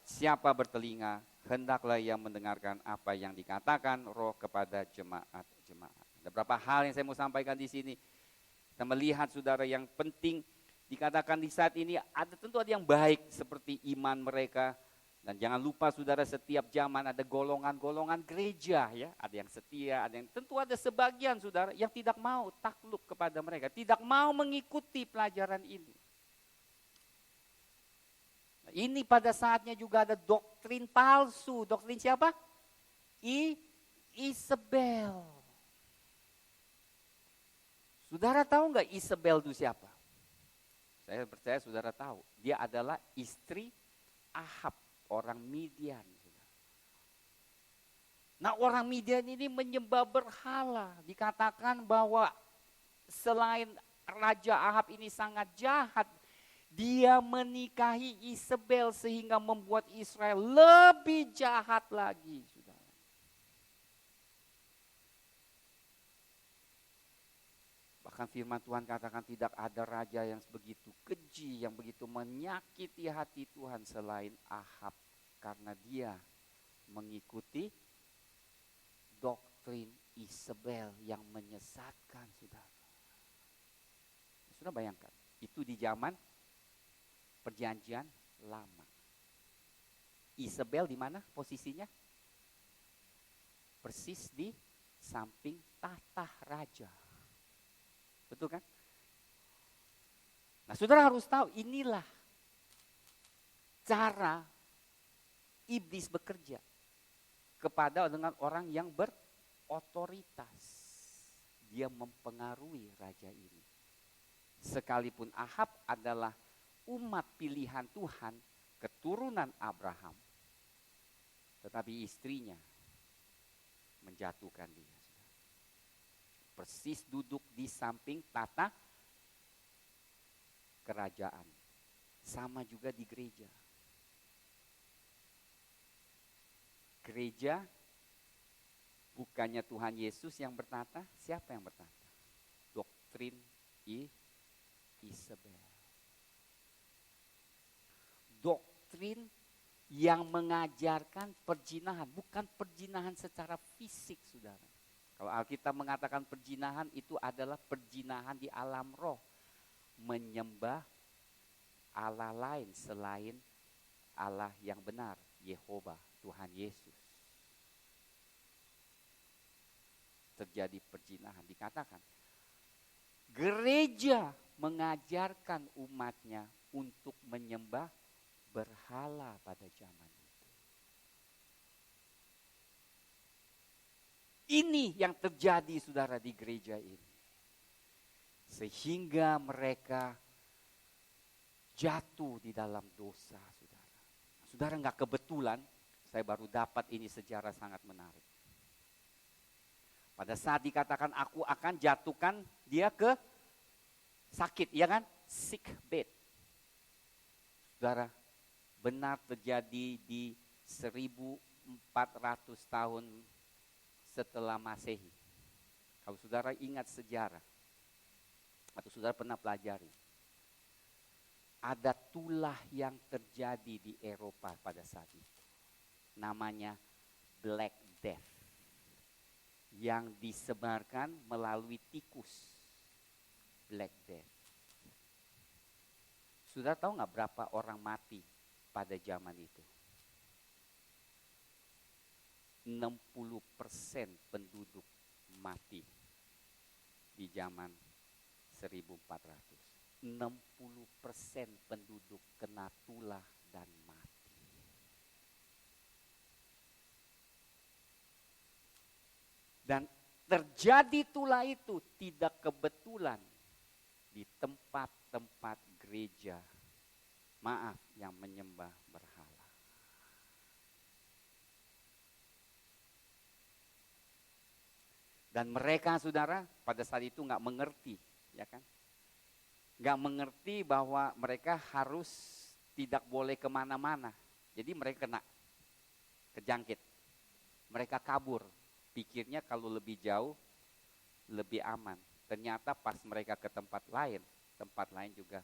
Siapa bertelinga, hendaklah ia mendengarkan apa yang dikatakan Roh kepada jemaat-jemaat. Ada beberapa hal yang saya mau sampaikan di sini. Kita melihat saudara yang penting dikatakan di saat ini, tentu ada yang baik seperti iman mereka. Dan jangan lupa saudara, setiap zaman ada golongan-golongan gereja ya. Ada yang setia, ada yang tentu ada sebagian saudara yang tidak mau takluk kepada mereka. Tidak mau mengikuti pelajaran ini. Nah, ini pada saatnya juga ada doktrin palsu. Doktrin siapa? Isabel. Saudara tahu nggak Isabel itu siapa? Saya percaya saudara tahu. Dia adalah istri Ahab, orang Midian. Nah, orang Midian ini menyembah berhala. Dikatakan bahwa selain Raja Ahab ini sangat jahat, dia menikahi Isabel sehingga membuat Israel lebih jahat lagi. Bahkan firman Tuhan katakan tidak ada raja yang begitu keji, yang begitu menyakiti hati Tuhan selain Ahab. Karena dia mengikuti doktrin Isabel yang menyesatkan saudara. Sudah bayangkan, itu di zaman perjanjian lama. Isabel di mana posisinya? Persis di samping tahta raja. Betul kan? Nah, saudara harus tahu inilah cara iblis bekerja kepada dengan orang yang berotoritas. Dia mempengaruhi raja ini. Sekalipun Ahab adalah umat pilihan Tuhan, keturunan Abraham, tetapi istrinya menjatuhkan dia. Persis duduk di samping tata kerajaan. Sama juga di gereja. Gereja bukannya Tuhan Yesus yang bertata, siapa yang bertata? Doktrin Isabel. Doktrin yang mengajarkan perzinahan, bukan perzinahan secara fisik, saudara. Kalau Alkitab mengatakan perzinahan, itu adalah perzinahan di alam roh. Menyembah Allah lain selain Allah yang benar, Yehova, Tuhan Yesus. Terjadi perzinahan, dikatakan gereja mengajarkan umatnya untuk menyembah berhala pada zaman itu. Ini yang terjadi, saudara, di gereja ini. Sehingga mereka jatuh di dalam dosa, saudara. Saudara, nggak kebetulan, saya baru dapat ini sejarah sangat menarik. Pada saat dikatakan aku akan jatuhkan dia ke sakit, ya kan? Sick bed. Saudara, benar terjadi di 1400 tahun setelah Masehi. Kalau saudara ingat sejarah, atau saudara pernah pelajari, ada tulah yang terjadi di Eropa pada saat itu. Namanya Black Death. Yang disebarkan melalui tikus. Black Death. Saudara tahu nggak berapa orang mati pada zaman itu? 60% penduduk mati di zaman 1400. 60% penduduk kena tulah dan mati. Dan terjadi tulah itu tidak kebetulan di tempat-tempat gereja, maaf, yang menyembah berhala. Dan mereka, saudara, pada saat itu nggak mengerti, ya kan? Nggak mengerti bahwa mereka harus tidak boleh kemana-mana. Jadi mereka kena kejangkit. Mereka kabur. Pikirnya kalau lebih jauh, lebih aman. Ternyata pas mereka ke tempat lain juga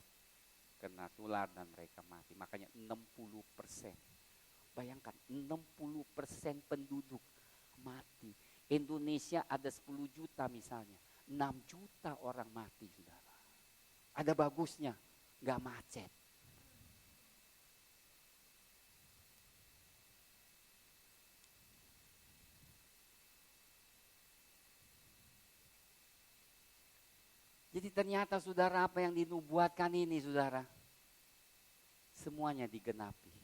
kena tular dan mereka mati. Makanya 60%. Bayangkan, 60% penduduk mati. Indonesia ada 10 juta misalnya. 6 juta orang mati, saudara. Ada bagusnya, gak macet. Jadi ternyata, saudara, apa yang dinubuatkan ini, saudara, semuanya digenapi.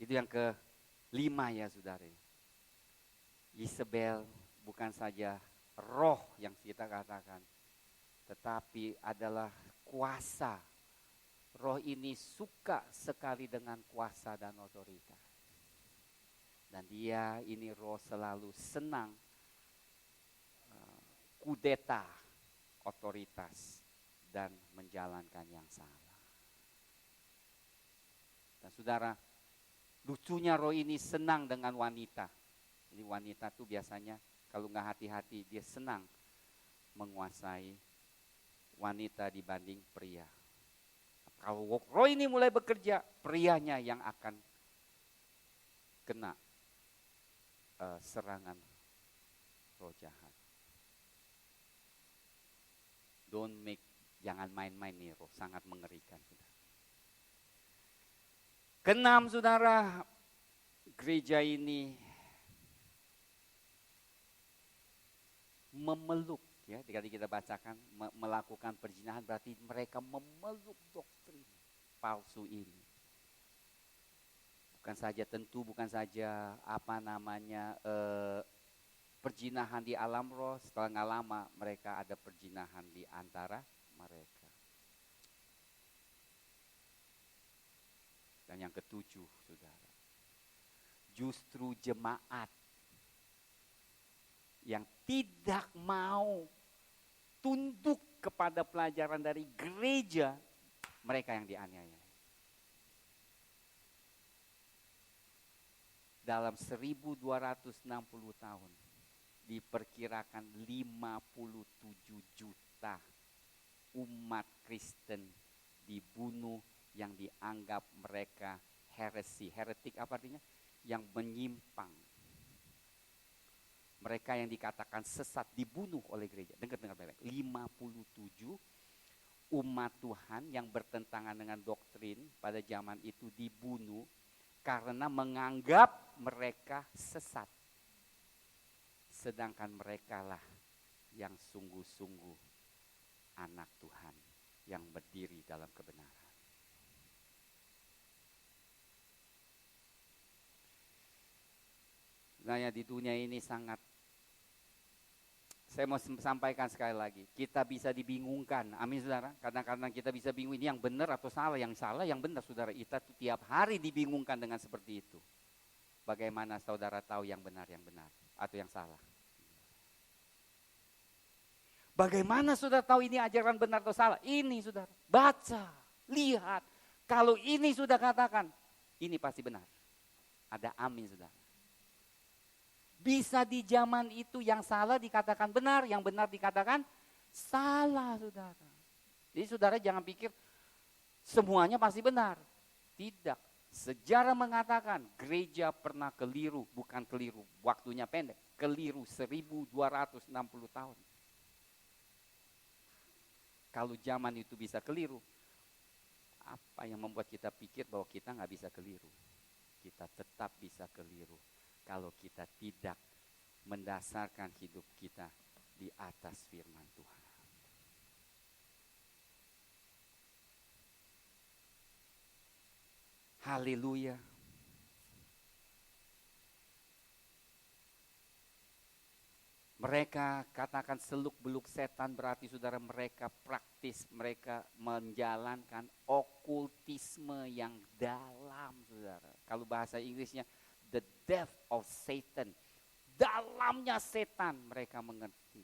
Itu yang kelima, ya, saudara. Isabel bukan saja roh yang kita katakan, tetapi adalah kuasa. Roh ini suka sekali dengan kuasa dan otoritas. Dan dia ini roh selalu senang kudeta otoritas dan menjalankan yang salah. Dan saudara, lucunya roh ini senang dengan wanita. Jadi wanita tuh biasanya kalau nggak hati-hati dia senang menguasai wanita dibanding pria. Kalau roh ini mulai bekerja, prianya yang akan kena serangan roh jahat. Jangan main-main nih roh, sangat mengerikan. Keenam, saudara, gereja ini memeluk, ya, tadi kita bacakan, melakukan perzinahan berarti mereka memeluk doktrin palsu ini. Bukan saja perzinahan di alam roh, setelah nggak lama mereka ada perzinahan di antara mereka. Dan yang ketujuh, saudara, justru jemaat yang tidak mau tunduk kepada pelajaran dari gereja, mereka yang dianiaya. Dalam 1260 tahun, diperkirakan 57 juta umat Kristen dibunuh yang dianggap mereka heresi. Heretik apa artinya? Yang menyimpang. Mereka yang dikatakan sesat dibunuh oleh gereja. Dengar baik-baik. 57 umat Tuhan yang bertentangan dengan doktrin pada zaman itu dibunuh karena menganggap mereka sesat. Sedangkan mereka lah yang sungguh-sungguh anak Tuhan yang berdiri dalam kebenaran. Nah, di dunia ini sangat, saya mau sampaikan sekali lagi, kita bisa dibingungkan. Amin, saudara. Kadang-kadang kita bisa bingung, ini yang benar atau salah. Yang salah, yang benar, saudara. Kita tuh tiap hari dibingungkan dengan seperti itu. Bagaimana saudara tahu yang benar atau yang salah? Bagaimana saudara tahu ini ajaran benar atau salah? Ini, saudara. Baca, lihat. Kalau ini sudah katakan, ini pasti benar. Ada amin, saudara. Bisa di zaman itu yang salah dikatakan benar, yang benar dikatakan salah, saudara. Jadi saudara jangan pikir semuanya pasti benar. Tidak. Sejarah mengatakan gereja pernah keliru, bukan keliru, waktunya pendek. Keliru 1260 tahun. Kalau zaman itu bisa keliru, apa yang membuat kita pikir bahwa kita nggak bisa keliru? Kita tetap bisa keliru. Kalau kita tidak mendasarkan hidup kita di atas firman Tuhan. Haleluya. Mereka katakan seluk-beluk setan, berarti saudara mereka praktis, mereka menjalankan okultisme yang dalam, saudara. Kalau bahasa Inggrisnya the depth of Satan. Dalamnya setan mereka mengerti.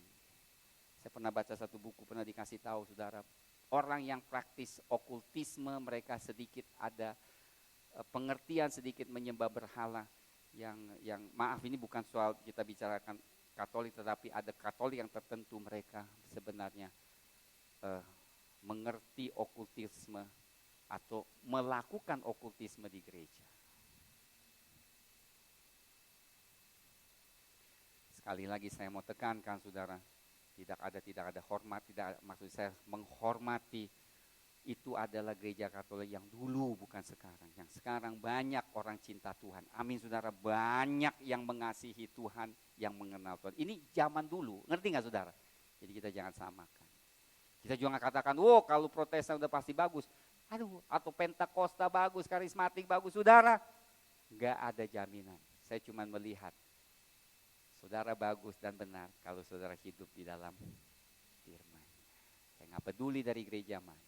Saya pernah baca satu buku, pernah dikasih tahu saudara. Orang yang praktis okultisme mereka sedikit ada pengertian, sedikit menyembah berhala. Yang maaf, ini bukan soal kita bicarakan Katolik, tetapi ada Katolik yang tertentu mereka sebenarnya mengerti okultisme atau melakukan okultisme di gereja. Sekali lagi saya mau tekankan saudara, tidak ada hormat, maksud saya menghormati. Itu adalah gereja Katolik yang dulu, bukan sekarang. Yang sekarang banyak orang cinta Tuhan. Amin saudara, banyak yang mengasihi Tuhan, yang mengenal Tuhan. Ini zaman dulu, ngerti gak saudara? Jadi kita jangan samakan. Kita juga gak katakan, kalau Protestan udah pasti bagus. Atau Pentakosta bagus, karismatik bagus. Saudara, gak ada jaminan. Saya cuma melihat, saudara bagus dan benar kalau saudara hidup di dalam firman. Saya gak peduli dari gereja mana.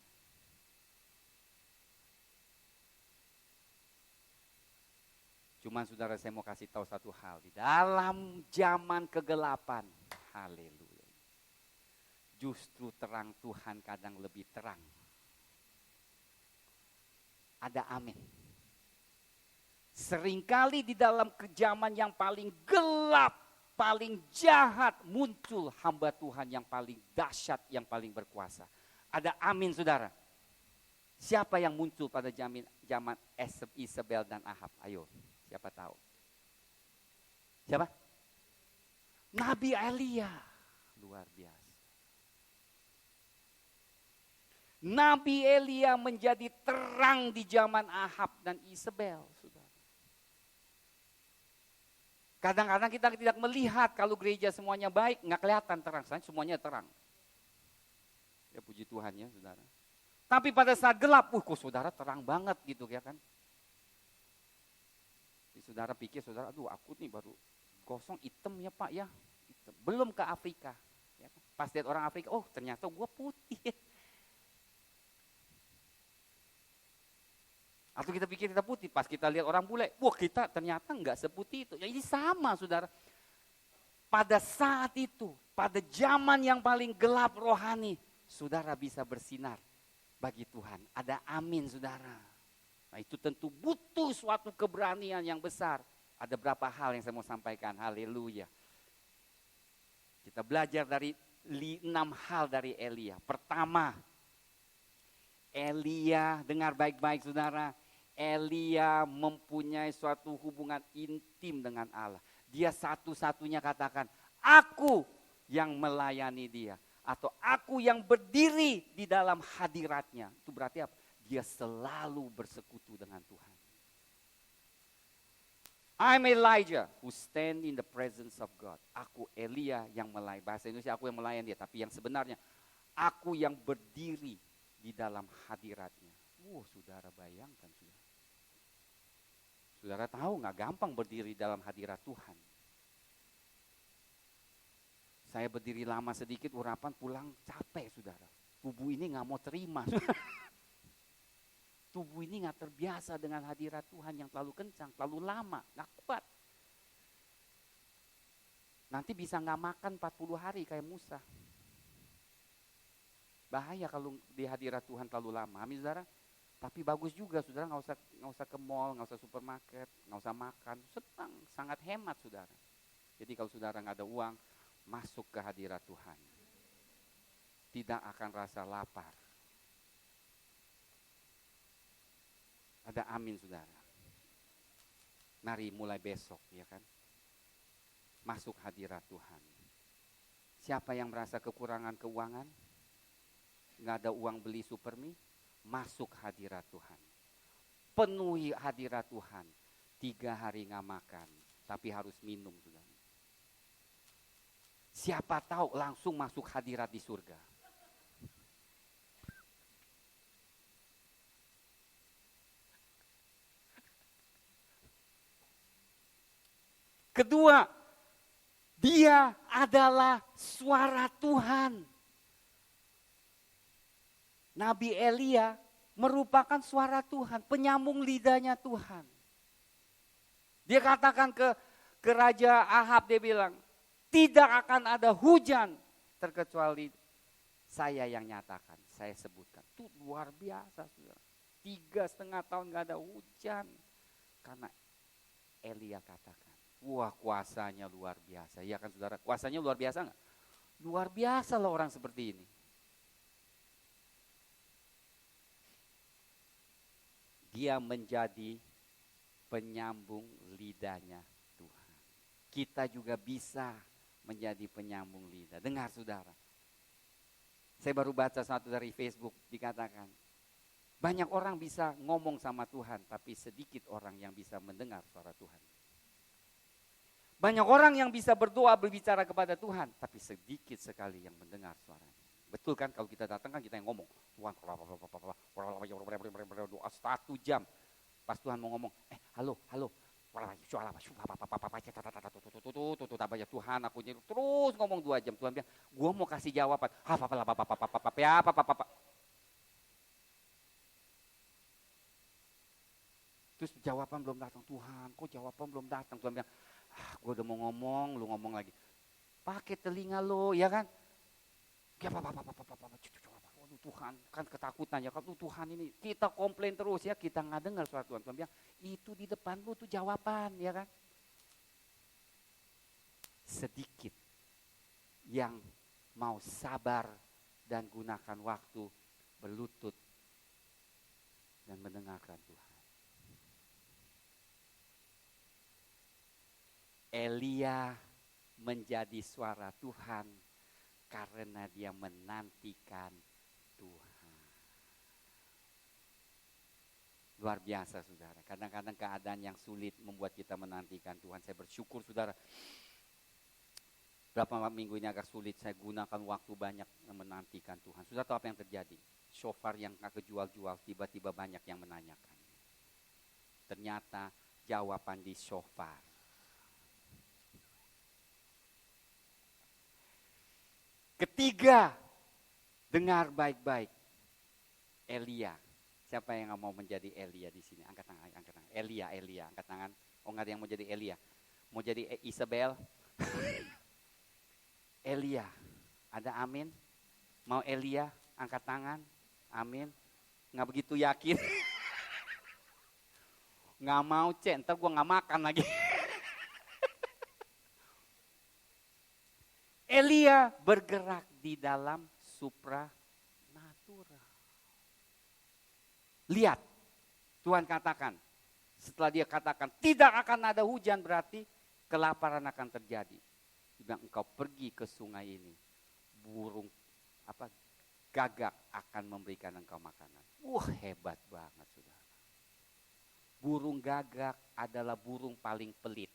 Cuman saudara, saya mau kasih tahu satu hal. Di dalam zaman kegelapan, haleluya, justru terang Tuhan kadang lebih terang. Ada amin. Seringkali di dalam zaman yang paling gelap, paling jahat, muncul hamba Tuhan yang paling dahsyat, yang paling berkuasa. Ada amin saudara. Siapa yang muncul pada zaman Isabel dan Ahab? Ayo. Siapa tahu? Siapa? Nabi Elia. Luar biasa. Nabi Elia menjadi terang di zaman Ahab dan Isabel. Saudara. Kadang-kadang kita tidak melihat kalau gereja semuanya baik, nggak kelihatan terang. Semuanya terang. Ya puji Tuhan ya saudara. Tapi pada saat gelap, kok saudara terang banget gitu ya kan. Saudara pikir, saudara, aku nih baru gosong hitam ya Pak ya. Hitam. Belum ke Afrika. Ya. Pas lihat orang Afrika, ternyata gue putih. Atau kita pikir kita putih, pas kita lihat orang bule, wah kita ternyata enggak seputih itu. Ya ini sama saudara. Pada saat itu, pada zaman yang paling gelap rohani, saudara bisa bersinar bagi Tuhan. Ada amin saudara. Nah itu tentu butuh suatu keberanian yang besar. Ada berapa hal yang saya mau sampaikan, haleluya. Kita belajar dari 6 hal dari Elia. Pertama, Elia, dengar baik-baik saudara, Elia mempunyai suatu hubungan intim dengan Allah. Dia satu-satunya katakan, aku yang melayani dia. Atau aku yang berdiri di dalam hadiratnya. Itu berarti apa? Dia selalu bersekutu dengan Tuhan. I'm Elijah who stand in the presence of God. Aku Elia yang melayani. Bahasa Indonesia aku yang melayani dia. Tapi yang sebenarnya, aku yang berdiri di dalam hadiratnya. Saudara bayangkan saudara. Saudara tahu gak gampang berdiri dalam hadirat Tuhan. Saya berdiri lama sedikit, urapan pulang capek saudara. Tubuh ini gak mau terima. Tubuh ini gak terbiasa dengan hadirat Tuhan yang terlalu kencang, terlalu lama, gak kuat. Nanti bisa gak makan 40 hari kayak Musa. Bahaya kalau di hadirat Tuhan terlalu lama. Amin saudara. Tapi bagus juga saudara, nggak usah ke mall, nggak usah supermarket, nggak usah makan, senang, sangat hemat saudara. Jadi kalau saudara nggak ada uang, masuk ke hadirat Tuhan. Tidak akan rasa lapar. Ada amin saudara. Mari mulai besok ya kan. Masuk hadirat Tuhan. Siapa yang merasa kekurangan keuangan? Nggak ada uang beli supermi? Masuk hadirat Tuhan. Penuhi hadirat Tuhan. 3 hari gak makan, tapi harus minum. Saudara. Siapa tahu langsung masuk hadirat di surga. Kedua, dia adalah suara Tuhan. Nabi Elia merupakan suara Tuhan, penyambung lidahnya Tuhan. Dia katakan ke Raja Ahab, dia bilang, tidak akan ada hujan terkecuali saya yang nyatakan, saya sebutkan. Itu luar biasa saudara. 3,5 tahun gak ada hujan. Karena Elia katakan, wah kuasanya luar biasa. Iya kan saudara, kuasanya luar biasa gak? Luar biasa loh orang seperti ini. Dia menjadi penyambung lidahnya Tuhan. Kita juga bisa menjadi penyambung lidah. Dengar saudara. Saya baru baca satu dari Facebook dikatakan. Banyak orang bisa ngomong sama Tuhan. Tapi sedikit orang yang bisa mendengar suara Tuhan. Banyak orang yang bisa berdoa berbicara kepada Tuhan. Tapi sedikit sekali yang mendengar suaranya. Betul kan kalau kita datang kan kita yang ngomong. Tuhan doa 1 jam. Pas Tuhan mau ngomong, halo. Tuhan aku terus ngomong 2 jam. Tuhan bilang, gua mau kasih jawaban. Terus jawaban belum datang. Tuhan kok jawaban belum datang. Tuhan bilang, gua udah mau ngomong, lu ngomong lagi. Pakai telinga lo ya kan. Waduh Tuhan, kan ketakutan ya. Kalau Tuhan ini, kita komplain terus ya, kita nggak dengar suara Tuhan. Tuhan bilang, itu di depan lu tuh jawaban ya kan. Sedikit yang mau sabar dan gunakan waktu berlutut dan mendengarkan Tuhan. Elia menjadi suara Tuhan karena dia menantikan Tuhan. Luar biasa saudara. Kadang-kadang keadaan yang sulit membuat kita menantikan Tuhan. Saya bersyukur saudara. Berapa minggu ini agak sulit, saya gunakan waktu banyak menantikan Tuhan. Sudah tahu apa yang terjadi? Shofar yang gak kejual-jual, tiba-tiba banyak yang menanyakan. Ternyata jawaban di shofar. Ketiga, dengar baik-baik. Elia Siapa yang mau menjadi Elia di sini? Angkat tangan, angkat tangan. Elia, angkat tangan. Oh, nggak ada yang mau jadi Elia. Mau jadi Isabel? Elia. Ada amin? Mau Elia? Angkat tangan. Amin. Nggak begitu yakin. Nggak mau, ntar gue nggak makan lagi. Elia bergerak di dalam supranatural. Lihat, Tuhan katakan, setelah dia katakan tidak akan ada hujan, berarti kelaparan akan terjadi. Dia bilang, engkau pergi ke sungai ini, burung gagak akan memberikan engkau makanan. Hebat banget, saudara. Burung gagak adalah burung paling pelit.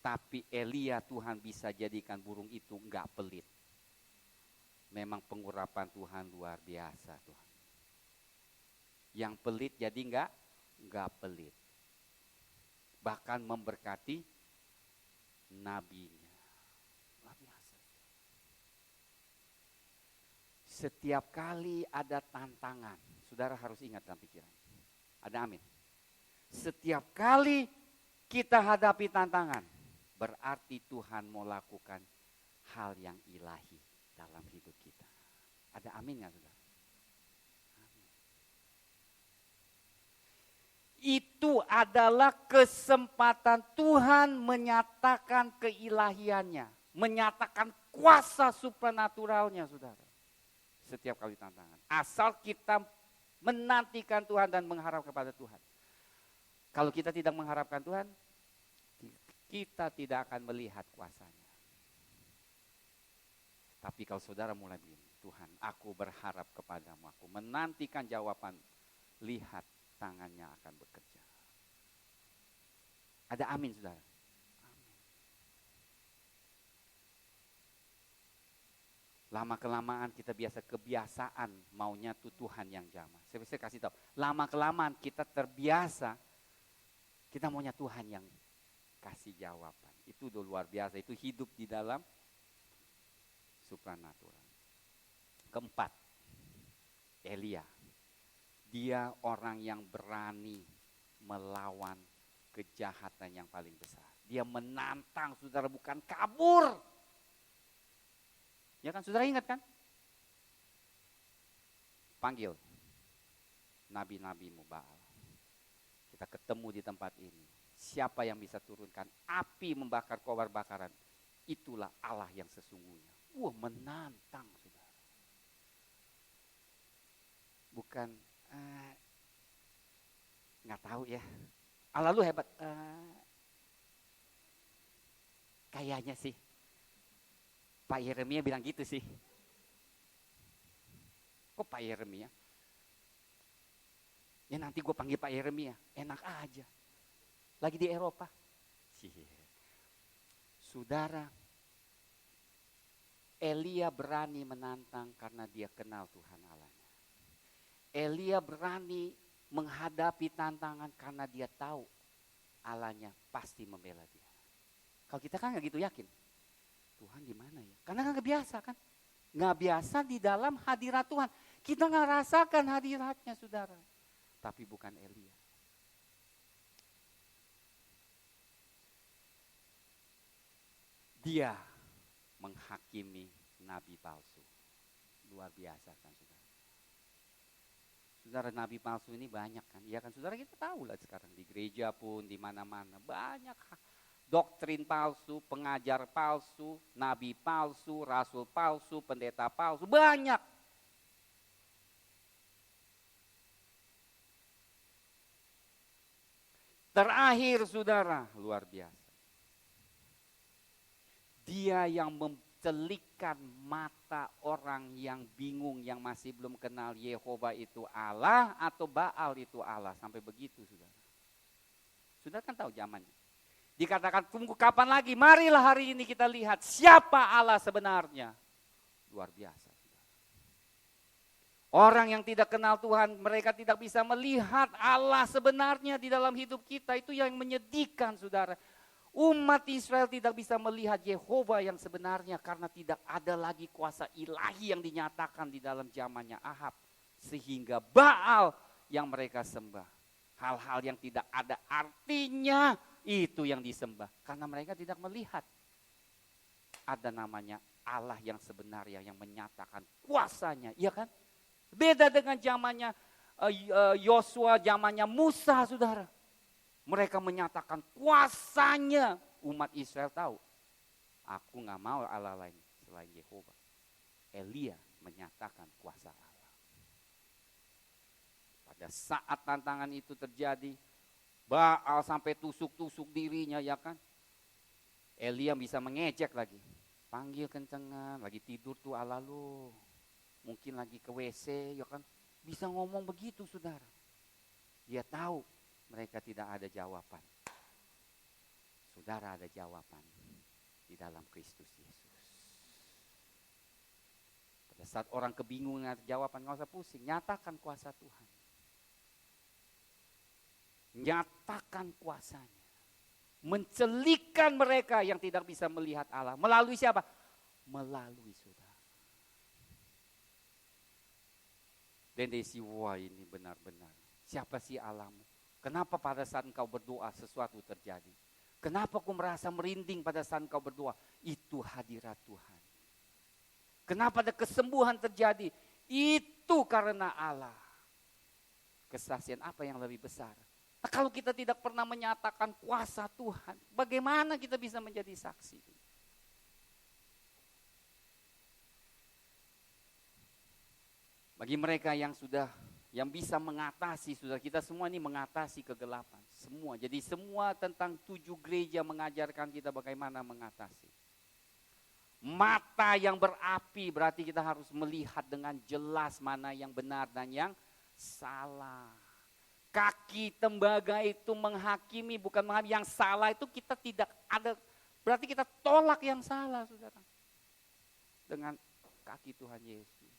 Tapi Elia Tuhan bisa jadikan burung itu enggak pelit. Memang pengurapan Tuhan luar biasa, Tuhan. Yang pelit jadi enggak pelit. Bahkan memberkati nabinya. Luar biasa. Setiap kali ada tantangan, saudara harus ingat dalam pikiran. Ada amin. Setiap kali kita hadapi tantangan, berarti Tuhan mau lakukan hal yang ilahi dalam hidup kita. Ada amin nggak, saudara? Amin. Itu adalah kesempatan Tuhan menyatakan keilahiannya, menyatakan kuasa supranaturalnya, saudara. Setiap kali tantangan, asal kita menantikan Tuhan dan mengharap kepada Tuhan. Kalau kita tidak mengharapkan Tuhan, kita tidak akan melihat kuasanya. Tapi kalau saudara mulai begini, Tuhan, aku berharap kepadamu, aku menantikan jawaban, lihat tangannya akan bekerja. Ada amin, saudara? Amin. Lama-kelamaan kita kebiasaan maunya tuh Tuhan yang jamah. Saya bisa kasih tahu, lama-kelamaan kita terbiasa, kita maunya Tuhan yang kasih jawaban. Itu udah luar biasa, itu hidup di dalam supranatural. Keempat, Elia. Dia orang yang berani melawan kejahatan yang paling besar. Dia menantang, saudara, bukan kabur. Ya kan, saudara ingat kan? Panggil nabi-nabimu Baal. Kita ketemu di tempat ini. Siapa yang bisa turunkan api membakar kobar bakaran? Itulah Allah yang sesungguhnya. Menantang, saudara. Bukan, nggak tahu ya. Allah lu hebat. Kayaknya sih. Pak Yeremia bilang gitu sih. Kok Pak Yeremia? Ya nanti gue panggil Pak Yeremia. Enak aja. Lagi di Eropa. Saudara, Elia berani menantang karena dia kenal Tuhan Allahnya. Elia berani menghadapi tantangan karena dia tahu Allahnya pasti membela dia. Kalau kita kan gak gitu yakin. Tuhan di mana ya? Karena gak biasa kan. Gak biasa di dalam hadirat Tuhan. Kita gak rasakan hadiratnya, saudara. Tapi bukan Elia. Dia menghakimi nabi palsu. Luar biasa kan, saudara. Saudara, nabi palsu ini banyak kan. Ya kan, saudara, kita tahu lah sekarang di gereja pun di mana-mana banyak doktrin palsu, pengajar palsu, nabi palsu, rasul palsu, pendeta palsu, banyak. Terakhir, saudara, luar biasa. Dia yang mencelikkan mata orang yang bingung, yang masih belum kenal Yehova itu Allah atau Baal itu Allah. Sampai begitu, saudara. Saudara kan tahu zamannya. Dikatakan tunggu kapan lagi, marilah hari ini kita lihat siapa Allah sebenarnya. Luar biasa. Orang yang tidak kenal Tuhan, mereka tidak bisa melihat Allah sebenarnya di dalam hidup kita. Itu yang menyedihkan, saudara. Umat Israel tidak bisa melihat Yehova yang sebenarnya karena tidak ada lagi kuasa ilahi yang dinyatakan di dalam zamannya Ahab. Sehingga Baal yang mereka sembah, hal-hal yang tidak ada artinya itu yang disembah. Karena mereka tidak melihat ada namanya Allah yang sebenarnya yang menyatakan kuasanya, iya kan? Beda dengan zamannya Yosua, zamannya Musa, saudara. Mereka menyatakan kuasanya. Umat Israel tahu, aku gak mau Allah lain selain Yehova. Elia menyatakan kuasa Allah. Pada saat tantangan itu terjadi, Baal sampai tusuk-tusuk dirinya, ya kan? Elia bisa mengejek lagi. Panggil kencengan, lagi tidur tuh Allah lu. Mungkin lagi ke WC, ya kan? Bisa ngomong begitu, saudara. Dia tahu mereka tidak ada jawaban. Saudara, ada jawaban di dalam Kristus Yesus. Pada saat orang kebingungan jawaban, gak usah pusing, nyatakan kuasa Tuhan. Nyatakan kuasanya. Mencelikan mereka yang tidak bisa melihat Allah. Melalui siapa? Melalui saudara. Dan dia sih, wah ini benar-benar. Siapa sih Allahmu? Kenapa pada saat engkau berdoa sesuatu terjadi? Kenapa kau merasa merinding pada saat engkau berdoa? Itu hadirat Tuhan. Kenapa ada kesembuhan terjadi? Itu karena Allah. Kesaksian apa yang lebih besar? Nah, kalau kita tidak pernah menyatakan kuasa Tuhan, bagaimana kita bisa menjadi saksi? Bagi mereka yang bisa mengatasi, saudara, kita semua ini mengatasi kegelapan. Semua, jadi semua tentang 7 gereja mengajarkan kita bagaimana mengatasi. Mata yang berapi berarti kita harus melihat dengan jelas mana yang benar dan yang salah. Kaki tembaga itu menghakimi, bukan menghakimi. Yang salah itu kita tidak ada, berarti kita tolak yang salah, saudara. Dengan kaki Tuhan Yesus.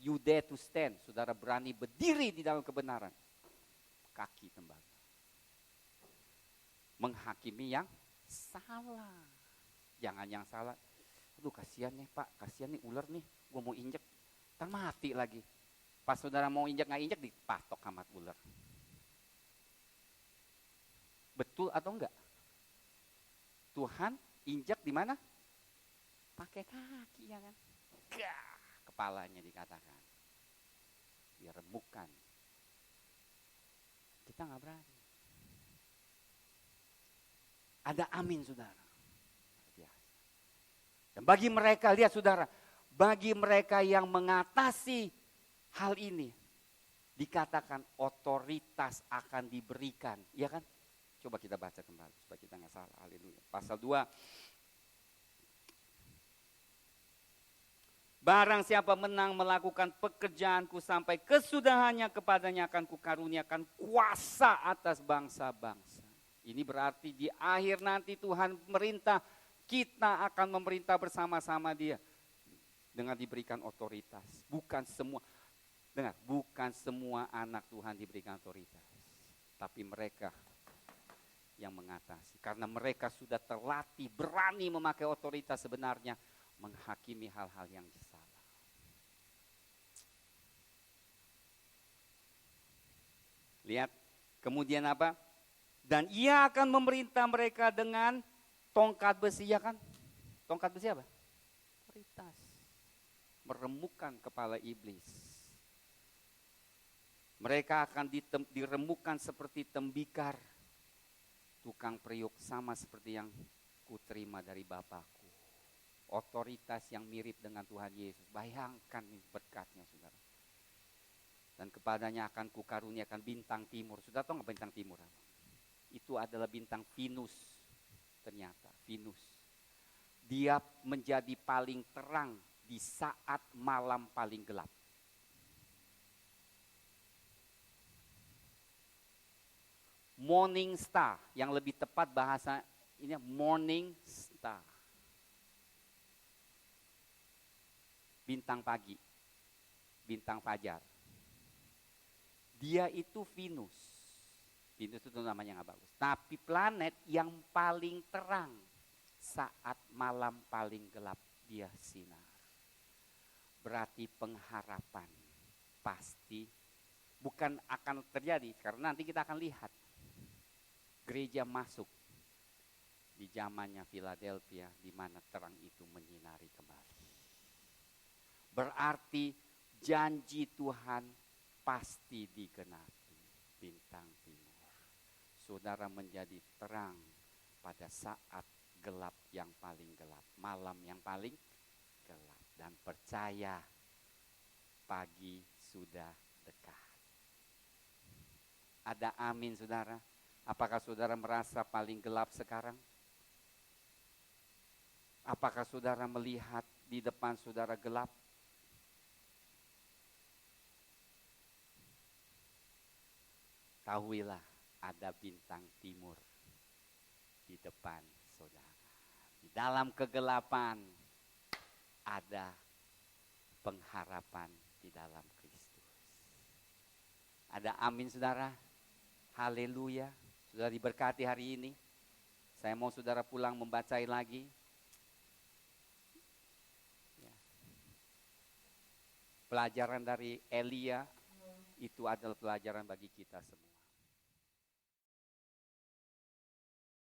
You dare to stand, saudara berani berdiri di dalam kebenaran. Kaki tembaga. Menghakimi yang salah. Jangan yang salah. Aduh kasihan nih Pak, kasihan nih ular nih, gue mau injek. Ntar mati lagi. Pas saudara mau injek gak injek, dipatok sama ular. Betul atau enggak? Tuhan injek di mana? Pakai kaki, ya kan? Gah. Kepalanya dikatakan diremukkan. Kita gak berani. Ada amin, saudara. Biasa. Dan bagi mereka, lihat saudara, bagi mereka yang mengatasi hal ini, dikatakan otoritas akan diberikan, ya kan? Coba kita baca kembali supaya kita gak salah. Haleluya. Pasal 2. Barang siapa menang melakukan pekerjaanku sampai kesudahannya, kepadanya akan kukaruniakan kuasa atas bangsa-bangsa. Ini berarti di akhir nanti Tuhan merintah, kita akan memerintah bersama-sama Dia. Dengan diberikan otoritas. Bukan semua, dengar, bukan semua anak Tuhan diberikan otoritas. Tapi mereka yang mengatasi. Karena mereka sudah terlatih, berani memakai otoritas sebenarnya. Menghakimi hal-hal yang salah. Lihat, kemudian apa? Dan ia akan memerintah mereka dengan tongkat besi, ya kan? Tongkat besi apa? Otoritas. Meremukkan kepala iblis. Mereka akan diremukkan seperti tembikar. Tukang periuk, sama seperti yang kuterima dari Bapakku. Otoritas yang mirip dengan Tuhan Yesus. Bayangkan nih berkatnya, saudara. Dan kepadanya akan kukaruniakan bintang timur. Sudah tahu nggak bintang timur apa? Itu adalah bintang Venus. Ternyata Venus. Dia menjadi paling terang di saat malam paling gelap. Morning star, yang lebih tepat bahasa ini morning star. Bintang pagi, bintang fajar. Dia itu Venus. Venus itu namanya nggak bagus. Tapi planet yang paling terang saat malam paling gelap, dia sinar. berarti pengharapan pasti bukan akan terjadi, karena nanti kita akan lihat gereja masuk di zamannya Philadelphia di mana terang itu menyinari kembali. Berarti janji Tuhan pasti digenapi. Bintang timur, saudara menjadi terang pada saat gelap yang paling gelap, malam yang paling gelap, dan percaya pagi sudah dekat. Ada amin, saudara? Apakah saudara merasa paling gelap sekarang? Apakah saudara melihat di depan saudara gelap? Tahuilah ada bintang timur di depan saudara. Di dalam kegelapan ada pengharapan di dalam Kristus. Ada amin, saudara? Haleluya. Sudah diberkati hari ini. Saya mau saudara pulang membacai lagi. Ya. Pelajaran dari Elia itu adalah pelajaran bagi kita semua.